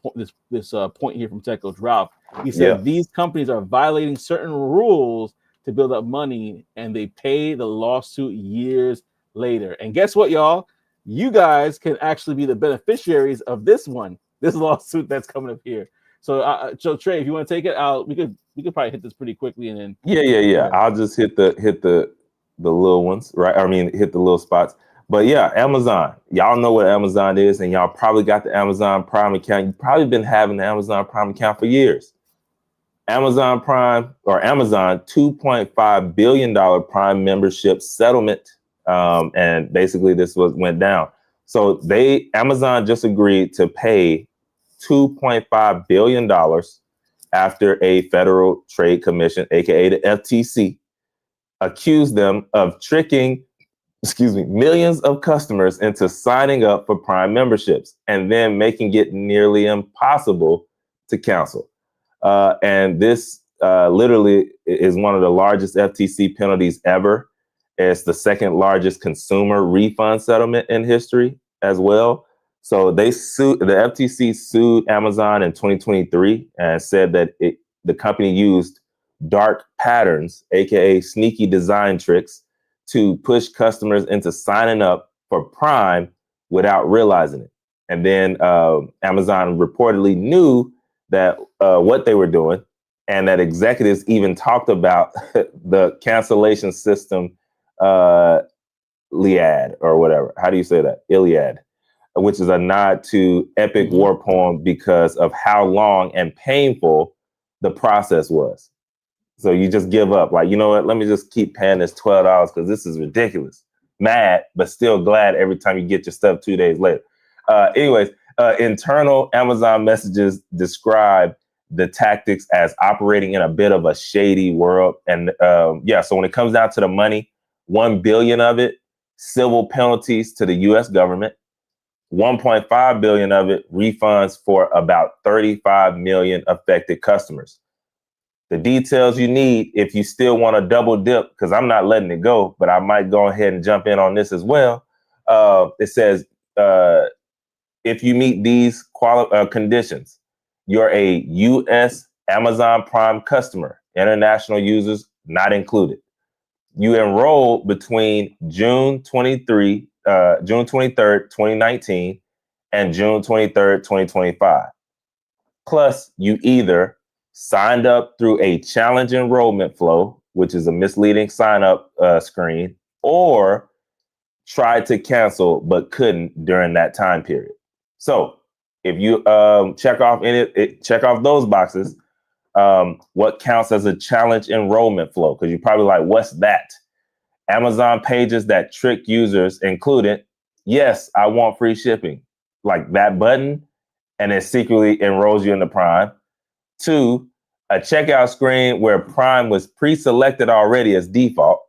point here from Tech Coach Ralph. He said these companies are violating certain rules to build up money, and they pay the lawsuit years later. And guess what, y'all? You guys can actually be the beneficiaries of this lawsuit that's coming up here. So, Trey, if you want to take it out, we could probably hit this pretty quickly, and then yeah. I'll just hit the little ones, right? I mean, hit the little spots. But yeah, Amazon. Y'all know what Amazon is, and y'all probably got the Amazon Prime account. You've probably been having the Amazon Prime account for years. Amazon Prime or Amazon $2.5 billion Prime membership settlement. And basically this went down. So Amazon just agreed to pay $2.5 billion after a Federal Trade Commission, aka the FTC, accused them of tricking millions of customers into signing up for Prime memberships and then making it nearly impossible to cancel. And this literally is one of the largest FTC penalties ever. It's the second largest consumer refund settlement in history as well. So the FTC sued Amazon in 2023 and said that the company used dark patterns, aka sneaky design tricks, to push customers into signing up for Prime without realizing it. And then Amazon reportedly knew that what they were doing, and that executives even talked about the cancellation system, Iliad or whatever. How do you say that? Iliad, which is a nod to epic war poem because of how long and painful the process was. So you just give up. Like, you know what? Let me just keep paying this $12 because this is ridiculous. Mad, but still glad every time you get your stuff 2 days later. Anyways, internal Amazon messages describe the tactics as operating in a bit of a shady world. And so when it comes down to the money, 1 billion of it, civil penalties to the US government, 1.5 billion of it refunds for about 35 million affected customers. The details you need if you still want to double dip, because I'm not letting it go, but I might go ahead and jump in on this as well. It says, if you meet these conditions, you're a U.S. Amazon Prime customer, international users not included. You enrolled between June 23rd, 2019 and June 23rd, 2025. Plus, you either signed up through a challenge enrollment flow, which is a misleading sign up screen, or tried to cancel but couldn't during that time period. So if you check off those boxes, what counts as a challenge enrollment flow? Because you're probably like, what's that? Amazon pages that trick users included, yes, I want free shipping, like that button, and it secretly enrolls you into Prime. 2, a checkout screen where Prime was pre-selected already as default.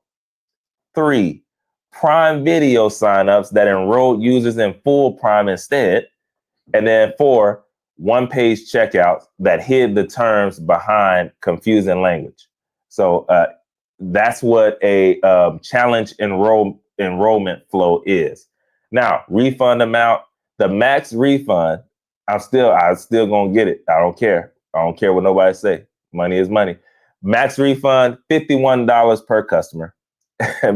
3, Prime Video signups that enrolled users in full Prime instead. And then 4, one-page checkouts that hid the terms behind confusing language. So that's what a challenge enrollment flow is. Now, refund amount, the max refund, I'm still gonna get it. I don't care. I don't care what nobody say. Money is money. Max refund, $51 per customer,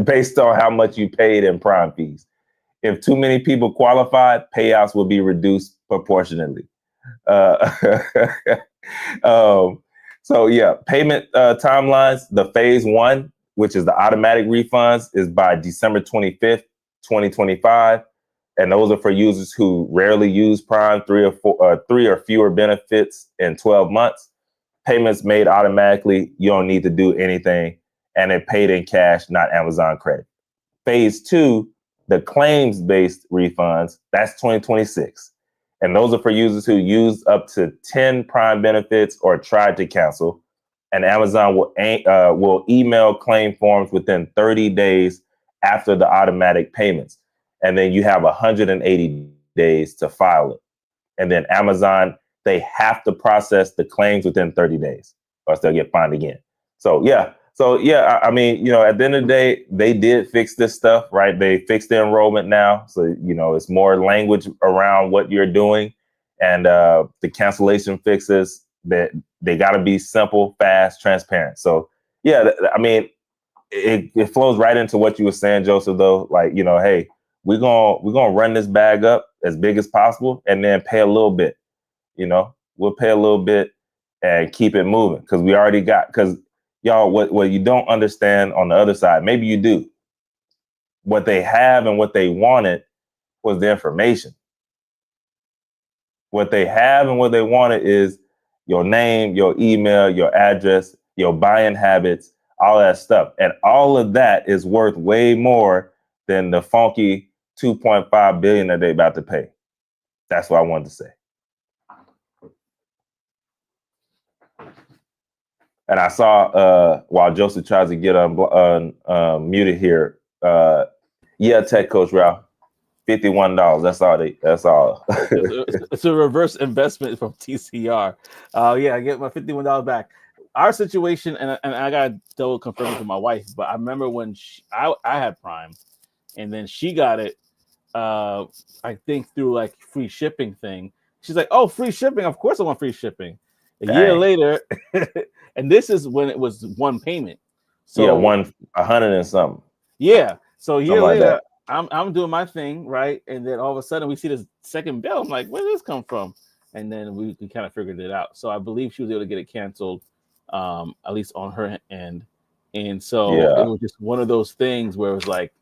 based on how much you paid in Prime fees. If too many people qualified, payouts will be reduced proportionately. Payment timelines. The phase 1, which is the automatic refunds, is by December 25th, 2025. and those are for users who rarely use Prime, three or fewer benefits in 12 months. Payments made automatically. You don't need to do anything, and they're paid in cash, not Amazon credit. Phase 2, the claims-based refunds, that's 2026. And those are for users who used up to 10 Prime benefits or tried to cancel. And Amazon will email claim forms within 30 days after the automatic payments. And then you have 180 days to file it. And then Amazon, they have to process the claims within 30 days or else they'll get fined again. So, yeah. I mean, you know, at the end of the day, they did fix this stuff, right? They fixed the enrollment now. So, you know, it's more language around what you're doing. And the cancellation fixes, that they got to be simple, fast, transparent. So, yeah, I mean, it flows right into what you were saying, Joseph, though. Like, you know, hey, we're gonna run this bag up as big as possible and then pay a little bit. You know, we'll pay a little bit and keep it moving because we already got, because y'all, what you don't understand on the other side, maybe you do. What they have and what they wanted was the information. What they have and what they wanted is your name, your email, your address, your buying habits, all that stuff. And all of that is worth way more than the funky $2.5 billion that they about to pay. That's what I wanted to say. And I saw while Joseph tries to get muted here, Tech Coach Ralph, $51. That's all. It's a reverse investment from TCR. I get my $51 back. Our situation, and I got to double confirm it with my wife, but I remember when I had Prime, and then she got it, I think through like free shipping thing. She's like, "Oh, free shipping! Of course I want free shipping." A year later, and this is when it was one payment. So yeah, 100 and something. Yeah. So a year later, like I'm doing my thing, right? And then all of a sudden we see this second bill. I'm like, where did this come from? And then we kind of figured it out. So I believe she was able to get it canceled, at least on her end. And so it was just one of those things where it was like,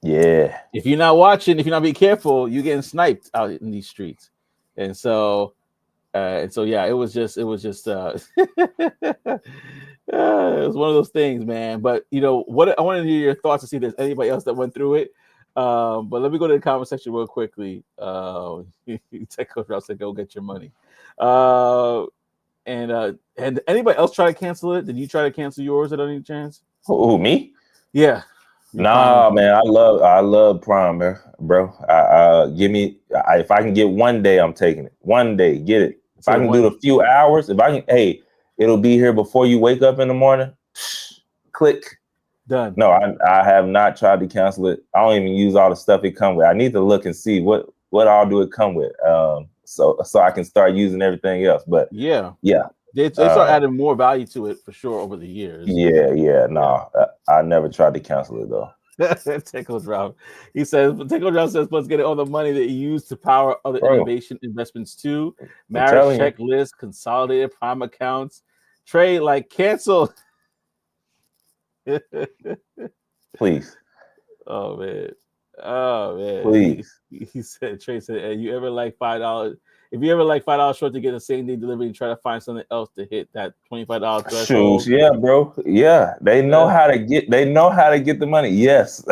yeah. If you're not watching, if you're not being careful, you're getting sniped out in these streets. And so it was just it was one of those things, man. But you know what, I want to hear your thoughts to see if there's anybody else that went through it. But let me go to the comment section real quickly. Tech Coach Rouse said, "Go get your money." And anybody else try to cancel it? Did you try to cancel yours at any chance? Who, me? Yeah. Nah, man, I love Prime, bro. Give me, if I can get 1 day, I'm taking it. 1 day, get it. If I can do a few hours, it'll be here before you wake up in the morning. Click. Done. No, I have not tried to cancel it. I don't even use all the stuff it come with. I need to look and see what all do it come with. So I can start using everything else. But yeah. They start adding more value to it for sure over the years. I never tried to cancel it though. Tickle Drop. He says, Tickle Drop says, let's get all the money that you use to power other innovation investments too. Marriage checklist, consolidated Prime accounts. Trey, like cancel. Please. Oh man. Please. He said, Trey said, hey, you ever like $5? If you ever like $5 short to get a same day delivery and try to find something else to hit that $25 threshold. Shoes, yeah, bro. Yeah, they know how to get. They know how to get the money. Yes.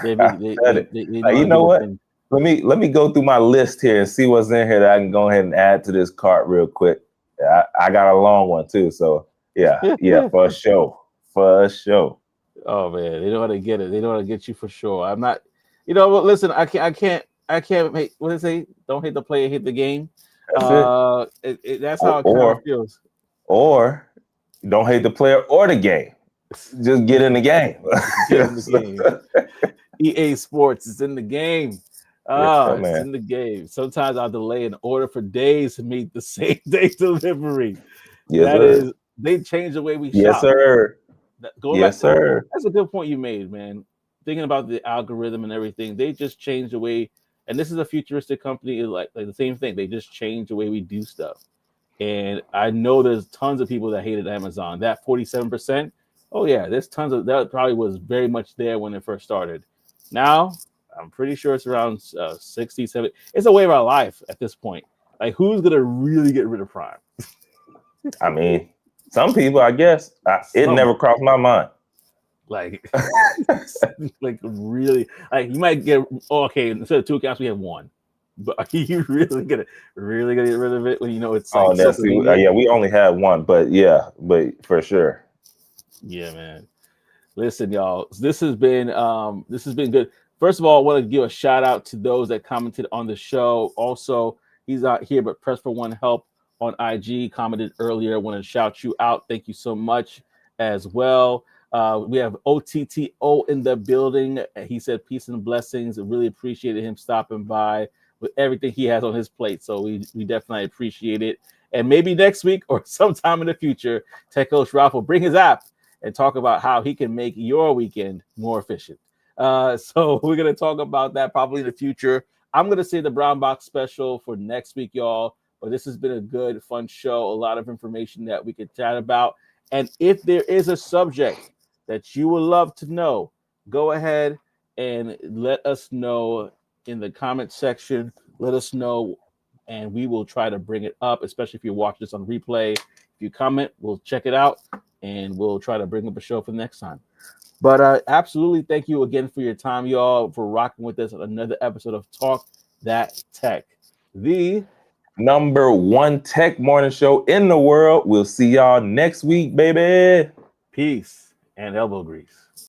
You know what? Let me go through my list here and see what's in here that I can go ahead and add to this cart real quick. I got a long one too, so yeah, for sure. Oh man, they know how to get it. They know how to get you for sure. I'm not. You know what? Listen, I can't make what they say. Don't hate the player, hate the game. That's it. That's how it kind of feels. Or don't hate the player or the game. Just get in the game. Get in the game. EA Sports is in the game. It's in the game. Sometimes I'll delay an order for days to meet the same day delivery. They change the way we shop. Yes, sir. Sir. That's a good point you made, man. Thinking about the algorithm and everything, they just change the way. And this is a futuristic company, like the same thing. They just change the way we do stuff. And I know there's tons of people that hated Amazon. That 47%. Oh yeah, there's tons of that. Probably was very much there when it first started. Now I'm pretty sure it's around 60, 70. It's a way of our life at this point. Like, who's gonna really get rid of Prime? I mean, some people, I guess. It never crossed my mind. Like, like really, like you might get okay. Instead of 2 accounts, we have 1. But are you really gonna get rid of it when you know it's like yeah, we only had 1, but for sure. Yeah, man. Listen, y'all, this has been good. First of all, I want to give a shout out to those that commented on the show. Also, he's out here, but Press for One Help on IG commented earlier. I want to shout you out. Thank you so much as well. We have OTTO in the building. He said peace and blessings. I really appreciated him stopping by with everything he has on his plate. So we definitely appreciate it. And maybe next week or sometime in the future, Tech Coach Ralph will bring his app and talk about how he can make your weekend more efficient. So we're going to talk about that probably in the future. I'm going to say the Brown Box special for next week, y'all. But this has been a good, fun show. A lot of information that we could chat about. And if there is a subject that you would love to know, go ahead and let us know in the comment section. Let us know, and we will try to bring it up, especially if you watch this on replay. If you comment, we'll check it out, and we'll try to bring up a show for the next time. But absolutely, thank you again for your time, y'all, for rocking with us on another episode of Talk That Tech, the #1 tech morning show in the world. We'll see y'all next week, baby. Peace and elbow grease.